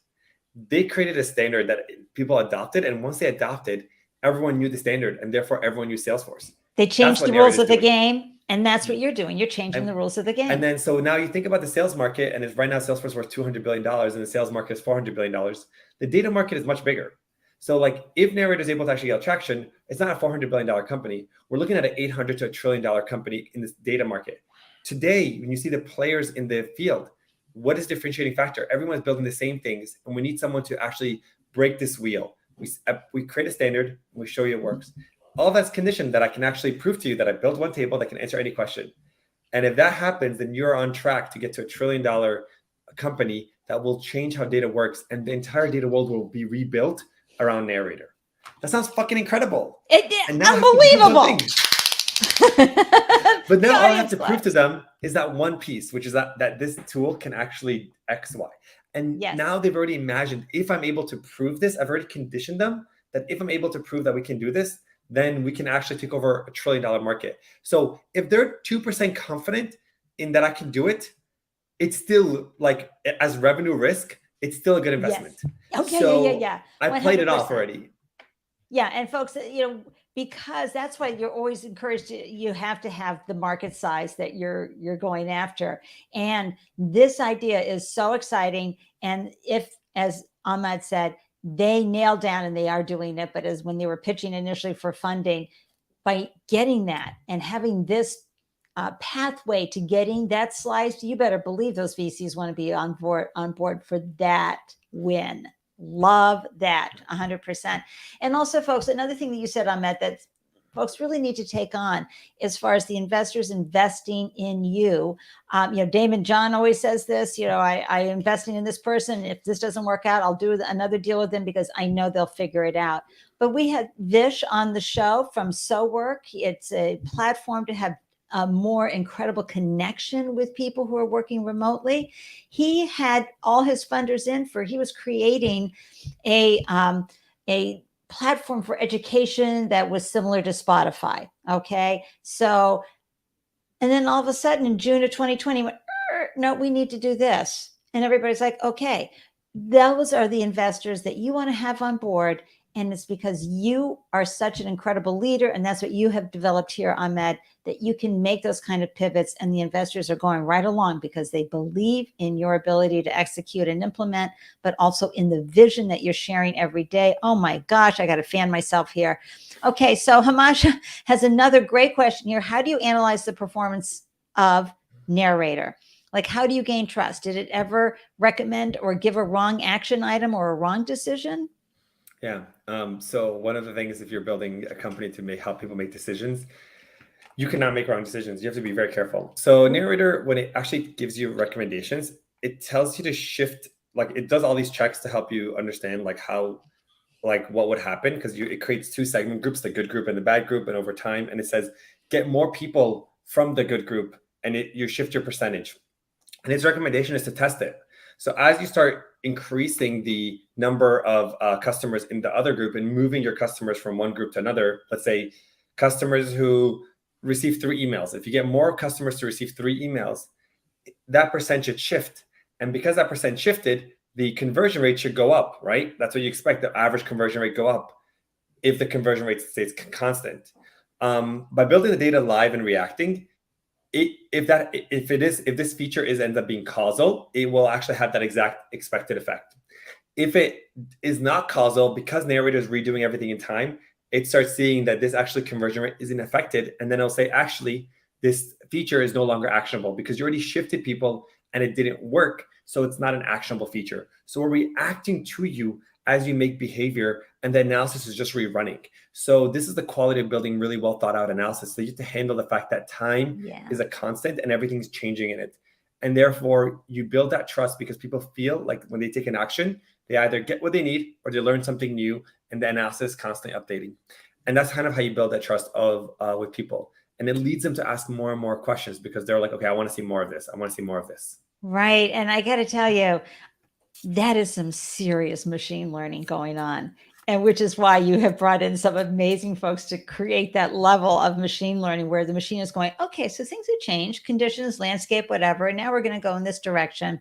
They created a standard that people adopted. And once they adopted, everyone knew the standard, and therefore everyone knew Salesforce. They changed the rules of the game. And that's what you're doing. You're changing the rules of the game. And then, so now you think about the sales market, and it's right now Salesforce worth $200 billion and the sales market is $400 billion. The data market is much bigger. So like, if Narrator is able to actually get traction, it's not a $400 billion company. We're looking at an $800 to $1 trillion company in this data market. Today, when you see the players in the field, what is the differentiating factor? Everyone's building the same things, and we need someone to actually break this wheel. We create a standard, and we show you it works. All that's conditioned that I can actually prove to you that I built one table that can answer any question. And if that happens, then you're on track to get to $1 trillion company that will change how data works, and the entire data world will be rebuilt around Narrator. That sounds fucking incredible. Unbelievable. But now all I have to prove to them is that one piece, which is that this tool can actually X, Y. And now they've already imagined, if I'm able to prove this, I've already conditioned them that if I'm able to prove that we can do this, then we can actually take over $1 trillion market. So if they're 2% confident in that I can do it, it's still like, as revenue risk, it's still a good Yes. investment. Okay. So Yeah. I played it off 100%. already. Yeah. And folks, because that's why you're always encouraged you have to have the market size that you're going after. And this idea is so exciting. And if, as Ahmed said, they nailed down, and they are doing it, but as when they were pitching initially for funding, by getting that and having this pathway to getting that sliced, you better believe those VCs want to be on board for that win. Love that 100%. And also, folks, another thing that you said, Ahmed, that folks really need to take on as far as the investors investing in you. Damon John always says this, I investing in this person. If this doesn't work out, I'll do another deal with them because I know they'll figure it out. But we had Vish on the show from SoWork. It's a platform to have a more incredible connection with people who are working remotely. He had all his funders he was creating a platform for education that was similar to Spotify. Okay. So, and then all of a sudden in June of 2020, went, no, we need to do this. And everybody's like, okay, those are the investors that you want to have on board. And it's because you are such an incredible leader. And that's what you have developed here, Ahmed, that you can make those kind of pivots. And the investors are going right along because they believe in your ability to execute and implement, but also in the vision that you're sharing every day. Oh my gosh, I got to fan myself here. Okay, so Hamasha has another great question here. How do you analyze the performance of Narrator? Like, how do you gain trust? Did it ever recommend or give a wrong action item or a wrong decision? Yeah. So one of the things, if you're building a company to help people make decisions, you cannot make wrong decisions. You have to be very careful. So Narrator, when it actually gives you recommendations, it tells you to shift, like it does all these checks to help you understand what would happen, because it creates two segment groups, the good group and the bad group, and over time, and it says get more people from the good group, and you shift your percentage. And its recommendation is to test it. So as you start increasing the number of customers in the other group and moving your customers from one group to another, let's say customers who receive 3 emails, if you get more customers to receive 3 emails, that percent should shift. And because that percent shifted, the conversion rate should go up, right? That's what you expect, the average conversion rate go up if the conversion rate stays constant. By building the data live and reacting, if this feature ends up being causal, it will actually have that exact expected effect. If it is not causal, because Narrator is redoing everything in time, it starts seeing that this actually conversion rate isn't affected, and then it'll say, actually, this feature is no longer actionable because you already shifted people and it didn't work, so it's not an actionable feature. So we're reacting to you as you make behavior, and the analysis is just rerunning. So this is the quality of building really well thought out analysis. So you have to handle the fact that time is a constant and everything's changing in it. And therefore you build that trust because people feel like when they take an action, they either get what they need or they learn something new, and the analysis is constantly updating. And that's kind of how you build that trust with people. And it leads them to ask more and more questions because they're like, okay, I want to see more of this. I want to see more of this. Right. And I got to tell you, that is some serious machine learning going on. And which is why you have brought in some amazing folks to create that level of machine learning where the machine is going, okay, so things have changed, conditions, landscape, whatever. And now we're going to go in this direction.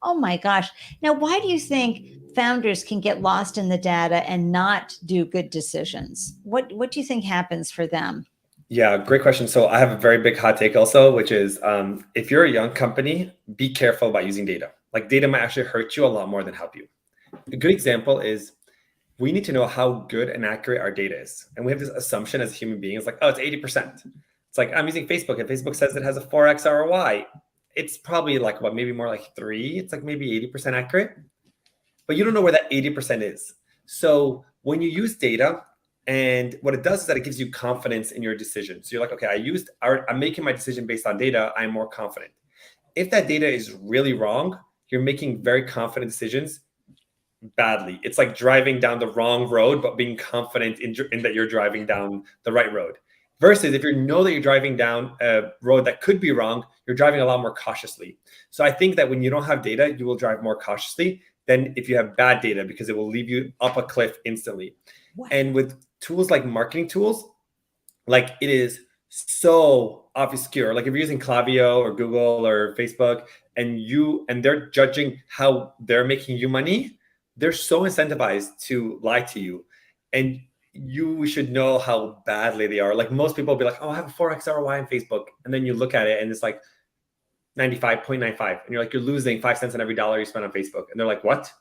Oh my gosh. Now, why do you think founders can get lost in the data and not do good decisions? What do you think happens for them? Yeah, great question. So I have a very big hot take also, which is if you're a young company, be careful about using data. Like data might actually hurt you a lot more than help you. A good example is we need to know how good and accurate our data is. And we have this assumption as human beings, like, oh, it's 80%. It's like, I'm using Facebook and Facebook says it has a 4x ROI. It's probably like, maybe more like 3. It's like maybe 80% accurate. But you don't know where that 80% is. So when you use data, and what it does is that it gives you confidence in your decision. So you're like, okay, I'm making my decision based on data. I'm more confident. If that data is really wrong, you're making very confident decisions badly. It's like driving down the wrong road, but being confident in that you're driving down the right road. Versus if you know that you're driving down a road that could be wrong, you're driving a lot more cautiously. So I think that when you don't have data, you will drive more cautiously than if you have bad data, because it will leave you up a cliff instantly. Wow. And with tools like marketing tools, like it is so obscure. Like if you're using Klaviyo or Google or Facebook and they're judging how they're making you money, they're so incentivized to lie to you. And you should know how badly they are. Like most people will be like, oh, I have a 4x ROI on Facebook. And then you look at it and it's like 95.95. And you're like, you're losing 5 cents on every dollar you spend on Facebook. And they're like, what?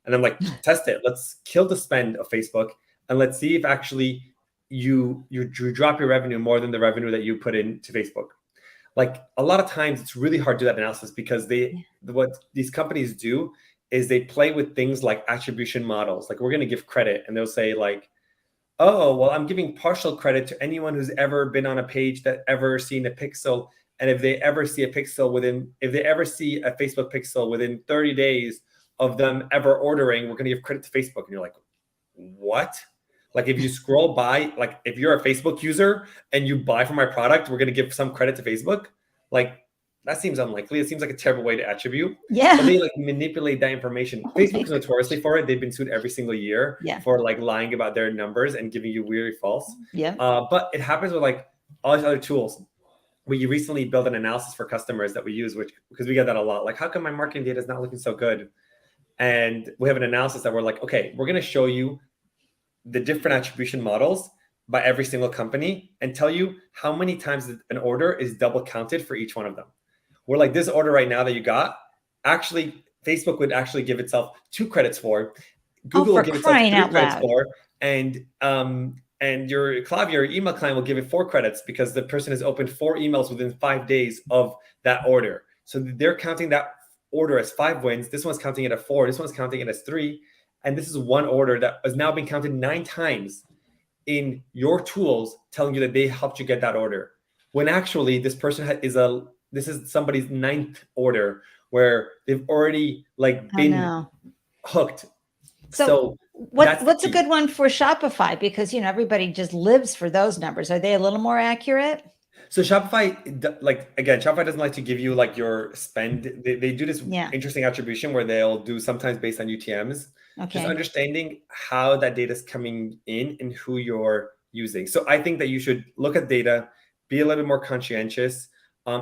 And I'm like, test it. Let's kill the spend of Facebook and let's see if actually you drop your revenue more than the revenue that you put into Facebook. Like a lot of times it's really hard to do that analysis because what these companies do is they play with things like attribution models. Like we're going to give credit and they'll say like, oh, well, I'm giving partial credit to anyone who's ever been on a page that ever seen a pixel. And if they ever see a Facebook pixel within 30 days of them ever ordering, we're going to give credit to Facebook. And you're like, what? Like if you scroll by, like if you're a Facebook user and you buy from my product, we're going to give some credit to Facebook. Like that seems unlikely. It seems like a terrible way to attribute. Yeah. But they like manipulate that information. Facebook is notoriously for it. They've been sued every single year for like lying about their numbers and giving you weird false. Yeah. But it happens with like all these other tools. We recently built an analysis for customers that we use, because we get that a lot. Like, how come my marketing data is not looking so good? And we have an analysis that we're like, okay, we're going to show you the different attribution models by every single company and tell you how many times an order is double counted for each one of them. We're like, this order right now that you got, actually, Facebook would actually give itself 2 credits for. Google will give itself 3 credits for. And your Klaviyo, your email client will give it 4 credits because the person has opened 4 emails within 5 days of that order. So they're counting that order as 5 wins. This one's counting it as 4. This one's counting it as 3. And this is one order that has now been counted 9 times in your tools, telling you that they helped you get that order. When actually this person this is somebody's 9th order where they've already like been hooked. So what's a good one for Shopify? Because, everybody just lives for those numbers. Are they a little more accurate? So Shopify, Shopify doesn't like to give you like your spend. They do this interesting attribution where they'll do sometimes based on UTMs. Okay. Just understanding how that data is coming in and who you're using. So I think that you should look at data, be a little bit more conscientious,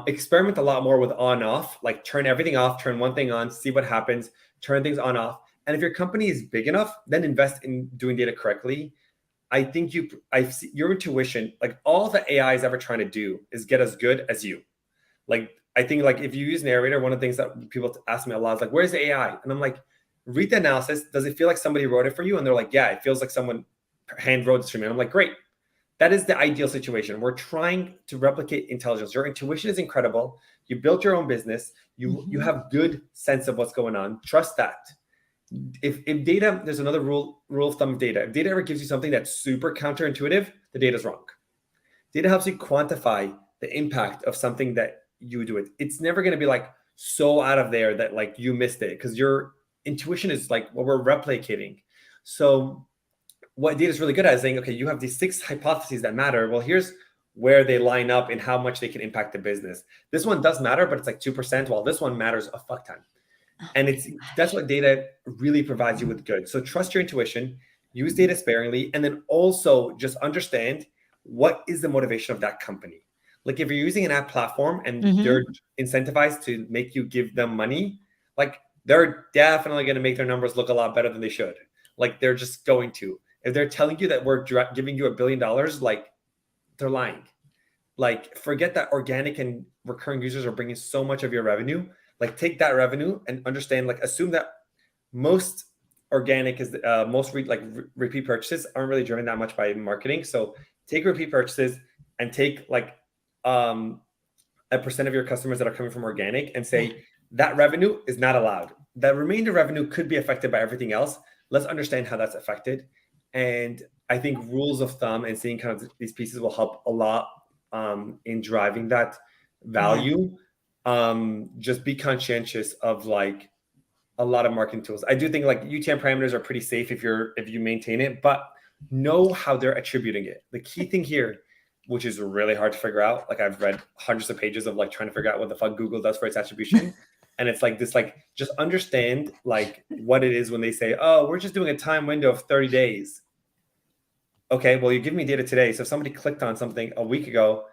experiment a lot more with on-off, like turn everything off, turn one thing on, see what happens, turn things on-off. And if your company is big enough, then invest in doing data correctly. I think your intuition, like all the AI is ever trying to do is get as good as you. Like, I think like if you use Narrator, one of the things that people ask me a lot is like, where's the AI? And I'm like, read the analysis. Does it feel like somebody wrote it for you? And they're like, yeah, it feels like someone hand wrote this for me. And I'm like, great. That is the ideal situation. We're trying to replicate intelligence. Your intuition is incredible. You built your own business. You have good sense of what's going on. Trust that. If data, there's another rule of thumb of data. If data ever gives you something that's super counterintuitive, the data's wrong. Data helps you quantify the impact of something that you do. It's never going to be like so out of there that like you missed it, because your intuition is like what we're replicating. So what data is really good at is saying, okay, you have these 6 hypotheses that matter. Well, here's where they line up and how much they can impact the business. This one does matter, but it's like 2%, while this one matters a fuck ton. And that's what data really provides you with good. So trust your intuition, use data sparingly, and then also just understand what is the motivation of that company. Like if you're using an app platform and they're incentivized to make you give them money, like they're definitely going to make their numbers look a lot better than they should. Like they're just going to. If they're telling you that we're giving you $1 billion, like they're lying. Like forget that organic and recurring users are bringing so much of your revenue. Like take that revenue and understand, like assume that most organic is repeat purchases aren't really driven that much by marketing. So take repeat purchases and take like a percent of your customers that are coming from organic and say that revenue is not allowed. That remainder revenue could be affected by everything else. Let's understand how that's affected. And I think rules of thumb and seeing kind of these pieces will help a lot in driving that value. Just be conscientious of like a lot of marketing tools. I do think like UTM parameters are pretty safe if you maintain it, but know how they're attributing it. The key thing here, which is really hard to figure out, like I've read hundreds of pages of like trying to figure out what the fuck Google does for its attribution. And it's like this, like just understand like what it is when they say, oh, we're just doing a time window of 30 days. Okay, well, you give me data today. So if somebody clicked on something a week ago,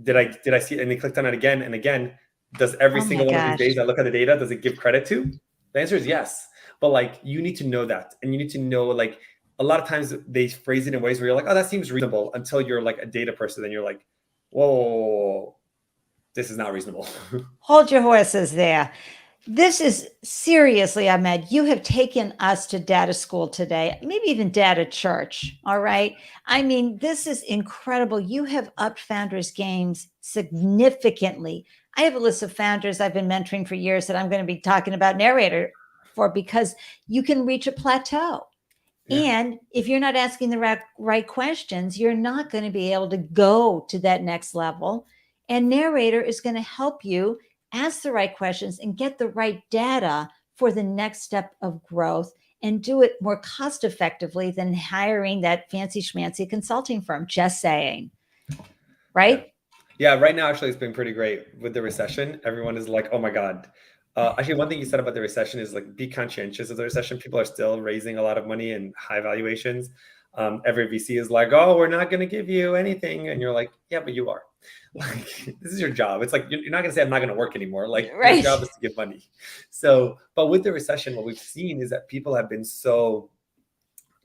did I see it? And they clicked on it again and again. Does every Oh my single one of these gosh. days I look at the data, does it give credit to? The answer is yes. But like, you need to know that. And you need to know, like, a lot of times they phrase it in ways where you're like, oh, that seems reasonable, until you're like a data person. Then you're like, whoa, this is not reasonable. Hold your horses there. This is seriously, Ahmed, you have taken us to data school today, maybe even data church. All right. I mean, this is incredible. You have upped founders' games significantly. I have a list of founders I've been mentoring for years that I'm going to be talking about Narrator for, because you can reach a plateau. Yeah. And if you're not asking the right questions, you're not going to be able to go to that next level. And Narrator is going to help you ask the right questions and get the right data for the next step of growth, and do it more cost effectively than hiring that fancy schmancy consulting firm. Just saying. Right? Yeah, right now, actually, it's been pretty great with the recession. Everyone is like, oh my God. Actually, one thing you said about the recession is like, be conscientious of the recession. People are still raising a lot of money and high valuations. Every VC is like, oh, we're not going to give you anything. And you're like, yeah, but you are. Like, this is your job. It's like, you're not going to say, I'm not going to work anymore. Like, Right. your job is to give money. So, but with the recession, what we've seen is that people have been so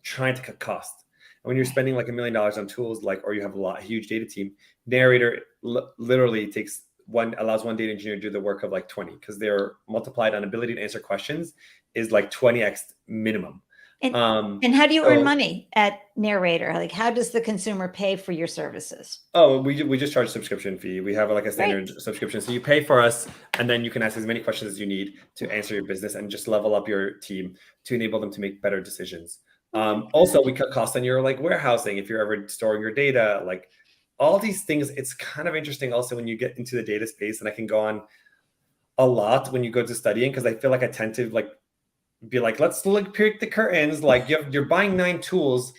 trying to cut costs. And when you're spending like $1 million on tools, like, or you have a huge data team, Narrator literally allows one data engineer to do the work of like 20, because they're multiplied on ability to answer questions is like 20x minimum. And how do you earn money at Narrator? Like, how does the consumer pay for your services? Oh, we just charge a subscription fee. We have like a standard subscription. So you pay for us, and then you can ask as many questions as you need to answer your business and just level up your team to enable them to make better decisions. Also, we cut costs on your like warehousing if you're ever storing your data, like all these things. It's kind of interesting also when you get into the data space, and I can go on a lot when you go to studying, because I feel like I tend to like be like, let's peek the curtains. Like you're buying 9 tools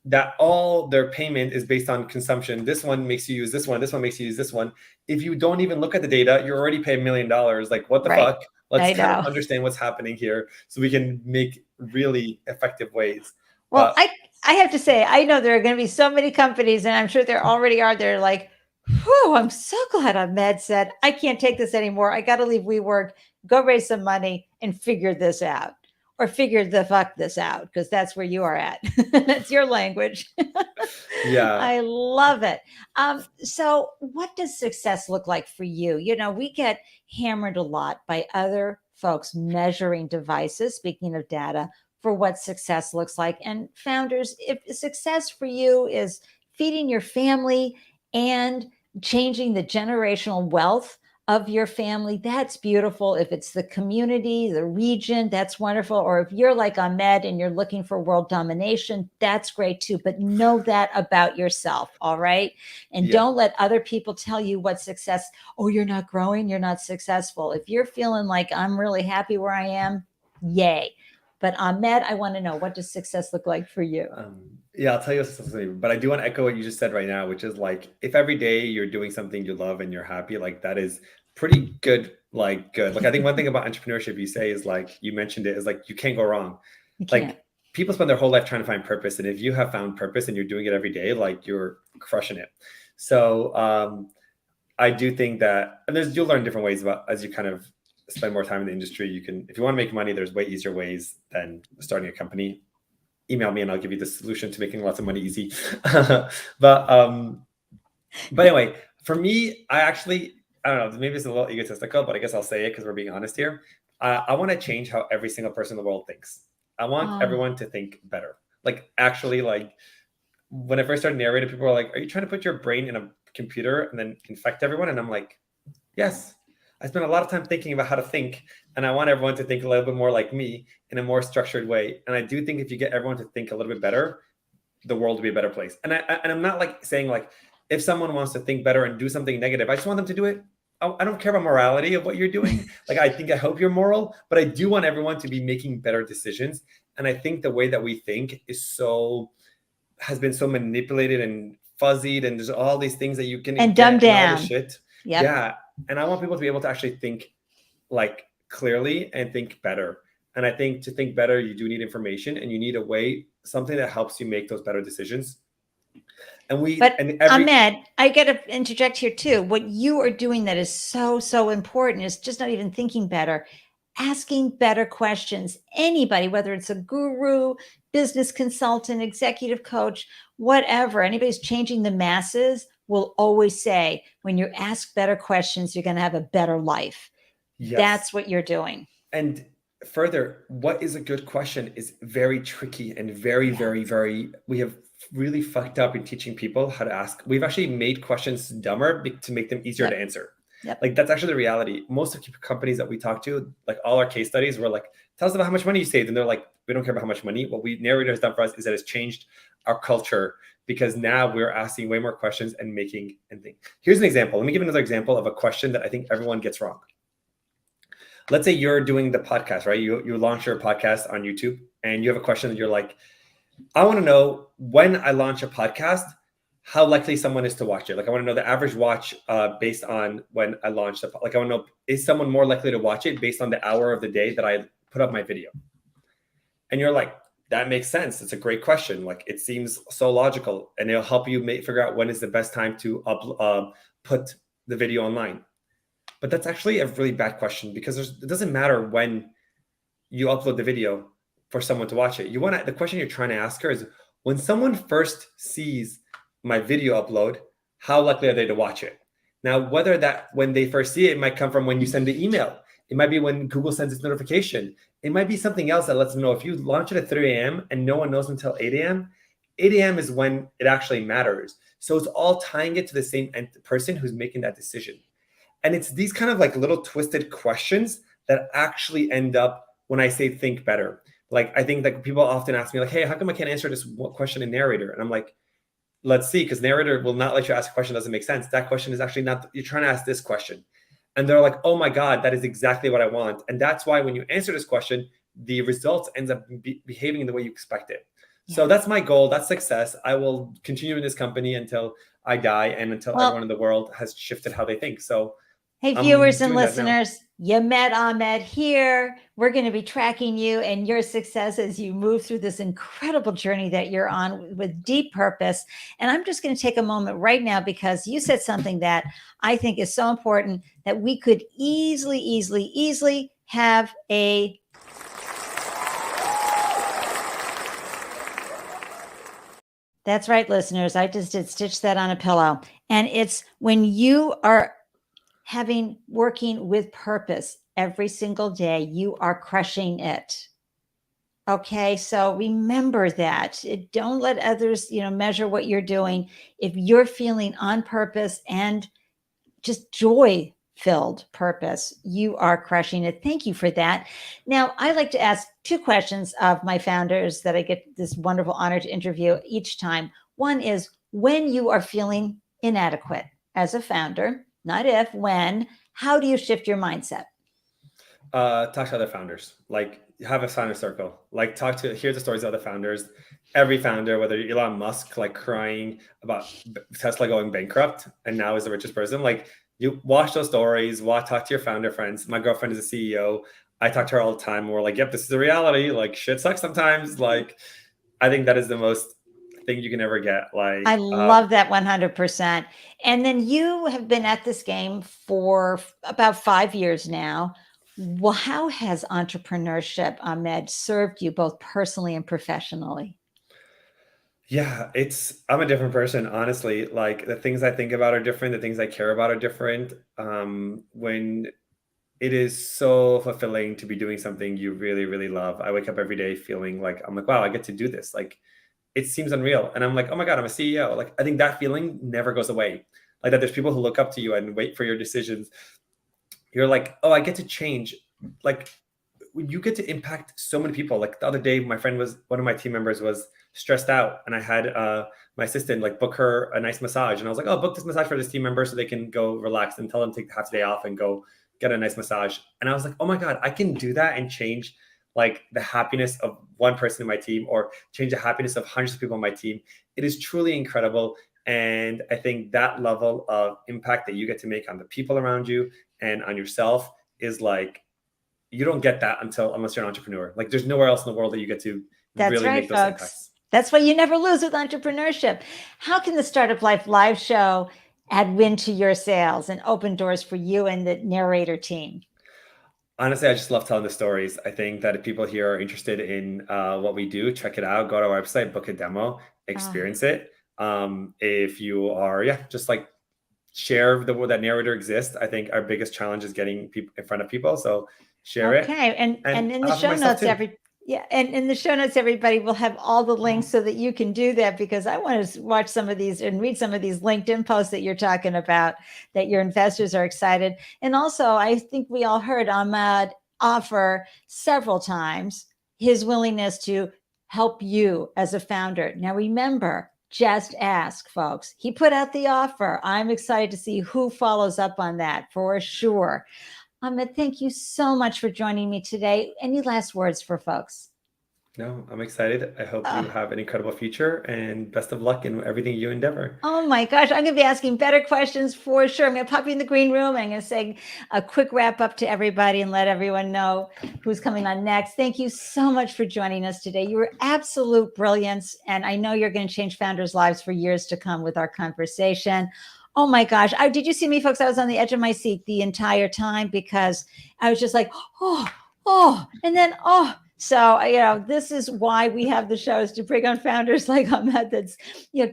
that all their payment is based on consumption. This one makes you use this one. This one makes you use this one. If you don't even look at the data, you're already paying $1 million. Like, what the fuck? Let's kind of understand what's happening here so we can make really effective ways. Well, I have to say, I know there are going to be so many companies, and I'm sure there already are. They're like, whew, I'm so glad Ahmed said, I can't take this anymore. I got to leave WeWork, go raise some money and figure this out, or figure the fuck this out, because that's where you are at. That's your language. Yeah. I love it. So what does success look like for you? You know, we get hammered a lot by other folks measuring devices, speaking of data, for what success looks like. And founders, if success for you is feeding your family and changing the generational wealth of your family, that's beautiful. If it's the community, the region, that's wonderful. Or if you're like Ahmed and you're looking for world domination, that's great too. But know that about yourself, all right? And don't let other people tell you what success, oh, you're not growing, you're not successful. If you're feeling like I'm really happy where I am, yay. But Ahmed, I want to know, what does success look like for you? Yeah, I'll tell you something, but I do want to echo what you just said right now, which is like, if every day you're doing something you love and you're happy, like that is pretty good. Like I think one thing about entrepreneurship you say is like, you mentioned it, is like, you can't go wrong. Like people spend their whole life trying to find purpose. And if you have found purpose and you're doing it every day, like you're crushing it. So I do think that, and you'll learn different ways about, as you kind of spend more time in the industry, you can, if you want to make money, there's way easier ways than starting a company. Email me and I'll give you the solution to making lots of money easy. But anyway, for me, I don't know, maybe it's a little egotistical, but I guess I'll say it because we're being honest here. I want to change how every single person in the world thinks. I want everyone to think better. Like, actually, like when I first started Narrator, people were like, are you trying to put your brain in a computer and then infect everyone? And I'm like, yes. I spent a lot of time thinking about how to think, and I want everyone to think a little bit more like me in a more structured way. And I do think if you get everyone to think a little bit better, the world will be a better place. And I'm not like saying like, if someone wants to think better and do something negative, I just want them to do it. I don't care about morality of what you're doing. Like, I hope you're moral, but I do want everyone to be making better decisions. And I think the way that we think has been so manipulated and fuzzied, and there's all these things that you can and dumbed down. All this shit. Yep. Yeah. And I want people to be able to actually think like clearly and think better. And I think to think better, you do need information, and you need something that helps you make those better decisions. But Ahmed, I got to interject here too. What you are doing that is so, so important is just not even thinking better, asking better questions. Anybody, whether it's a guru, business consultant, executive coach, whatever, anybody's changing the masses will always say, when you ask better questions, you're going to have a better life. Yes. That's what you're doing. And further, what is a good question is very tricky and very, very, we have really fucked up in teaching people how to ask. We've actually made questions dumber to make them easier to answer. Like that's actually the reality. Most of the companies that we talk to, like all our case studies, we're like, tell us about how much money you saved. And they're like, we don't care about how much money. What Narrator has done for us is that it's changed our culture, because now we're asking way more questions and making and think. Here's an example. Let me give another example of a question that I think everyone gets wrong. Let's say you're doing the podcast, right? You launch your podcast on YouTube and you have a question that you're like, I want to know, when I launch a podcast, how likely someone is to watch it. Like I want to know the average watch based on when I launch the, like I want to know, is someone more likely to watch it based on the hour of the day that I put up my video? And you're like, that makes sense. It's a great question. Like it seems so logical, and it'll help you figure out when is the best time to put the video online. But that's actually a really bad question, because it doesn't matter when you upload the video for someone to watch it. The question you're trying to ask her is, when someone first sees my video upload, how likely are they to watch it? Now, whether that when they first see it, it might come from when you send the email. It might be when Google sends its notification. It might be something else that lets them know. If you launch it at 3 a.m. and no one knows until 8 a.m., 8 a.m. is when it actually matters. So it's all tying it to the same person who's making that decision. And it's these kind of like little twisted questions that actually end up, when I say think better. Like I think that people often ask me like, hey, how come I can't answer this question in Narrator? And I'm like, let's see, because Narrator will not let you ask a question that doesn't make sense. That question is actually not, you're trying to ask this question. And they're like, oh my God, that is exactly what I want. And that's why when you answer this question, the results ends up behaving in the way you expect it. Yeah. So that's my goal. That's success. I will continue in this company until I die and until everyone in the world has shifted how they think. So hey, viewers and listeners, you met Ahmed here. We're going to be tracking you and your success as you move through this incredible journey that you're on with deep purpose. And I'm just going to take a moment right now, because you said something that I think is so important, that we could easily have a That's right, listeners. I just did stitch that on a pillow. And it's when you are working with purpose every single day, you are crushing it. Okay. So remember that. Don't let others, measure what you're doing. If you're feeling on purpose and just joy-filled purpose, you are crushing it. Thank you for that. Now, I like to ask 2 questions of my founders that I get this wonderful honor to interview each time. One is, when you are feeling inadequate as a founder, not if, when, how do you shift your mindset? Talk to other founders. Like, have a founder circle. Like, hear the stories of other founders. Every founder, whether Elon Musk, like crying about Tesla going bankrupt and now is the richest person, like, you watch those stories, talk to your founder friends. My girlfriend is a CEO. I talk to her all the time. We're like, yep, this is the reality. Like, shit sucks sometimes. Like, I think that is the most thing you can ever get. Like, I love that 100%. And then you have been at this game for about 5 years now. Well, how has entrepreneurship, Ahmed, served you both personally and professionally? Yeah, I'm a different person, honestly. Like, the things I think about are different. The things I care about are different. When it is so fulfilling to be doing something you really, really love. I wake up every day feeling like, I'm like, wow, I get to do this. Like, it seems unreal. And I'm like, oh my God, I'm a CEO. Like, I think that feeling never goes away. Like, that there's people who look up to you and wait for your decisions. You're like, oh, I get to change. Like, you get to impact so many people. Like, the other day, one of my team members was stressed out, and I had my assistant like book her a nice massage. And I was like, oh, book this massage for this team member so they can go relax, and tell them to take half the day off and go get a nice massage. And I was like, oh my God, I can do that and change like the happiness of one person in my team, or change the happiness of hundreds of people on my team. It is truly incredible. And I think that level of impact that you get to make on the people around you and on yourself is like, you don't get that unless you're an entrepreneur. Like, there's nowhere else in the world that you get to really make those impacts. That's why you never lose with entrepreneurship. How can the Startup Life live show add wind to your sails and open doors for you and the narrator team? Honestly, I just love telling the stories. I think that if people here are interested in what we do, check it out. Go to our website, book a demo, Ah, experience it. If you are, yeah, just like share the that narrator exists. I think our biggest challenge is getting people in front of people. So share it, okay. And and in the offer show myself notes, too. and in the show notes, everybody will have all the links so that you can do that, because I want to watch some of these and read some of these LinkedIn posts that you're talking about, that your investors are excited. And also, I think we all heard Ahmed offer several times his willingness to help you as a founder. Now, remember, just ask, folks. He put out the offer. I'm excited to see who follows up on that for sure. Ahmed, thank you so much for joining me today. Any last words for folks? No, I'm excited. I hope you Oh, have an incredible future and best of luck in everything you endeavor. oh my gosh, I'm going to be asking better questions for sure. I'm going to pop you in the green room and I'm going to say a quick wrap up to everybody and let everyone know who's coming on next. Thank you so much for joining us today. You were absolute brilliance. And I know you're going to change founders' lives for years to come with our conversation. Oh my gosh. Did you see me, folks? I was on the edge of my seat the entire time because I was just like, and then, So, this is why we have the shows, to bring on founders like Ahmed, that's,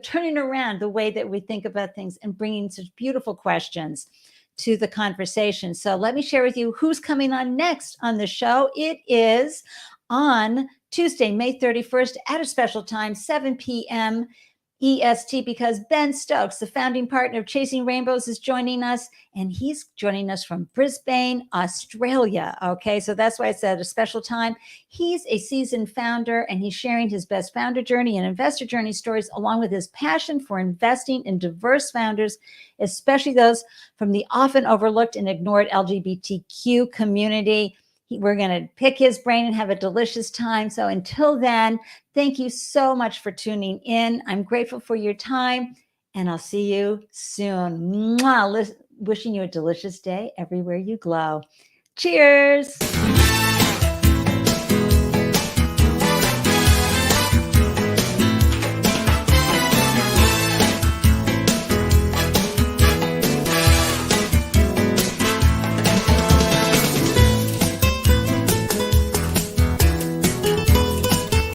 turning around the way that we think about things and bringing such beautiful questions to the conversation. So let me share with you who's coming on next on the show. It is on Tuesday, May 31st at a special time, 7 p.m. EST, because Ben Stokes, the founding partner of Chasing Rainbows, is joining us, and he's joining us from Brisbane, Australia. Okay, so that's why it's at a special time. He's a seasoned founder, and he's sharing his best founder journey and investor journey stories, along with his passion for investing in diverse founders, especially those from the often overlooked and ignored LGBTQ community. We're going to pick his brain and have a delicious time. So until then, thank you so much for tuning in. I'm grateful for your time, and I'll see you soon. Mwah. Wishing you a delicious day everywhere you glow. Cheers.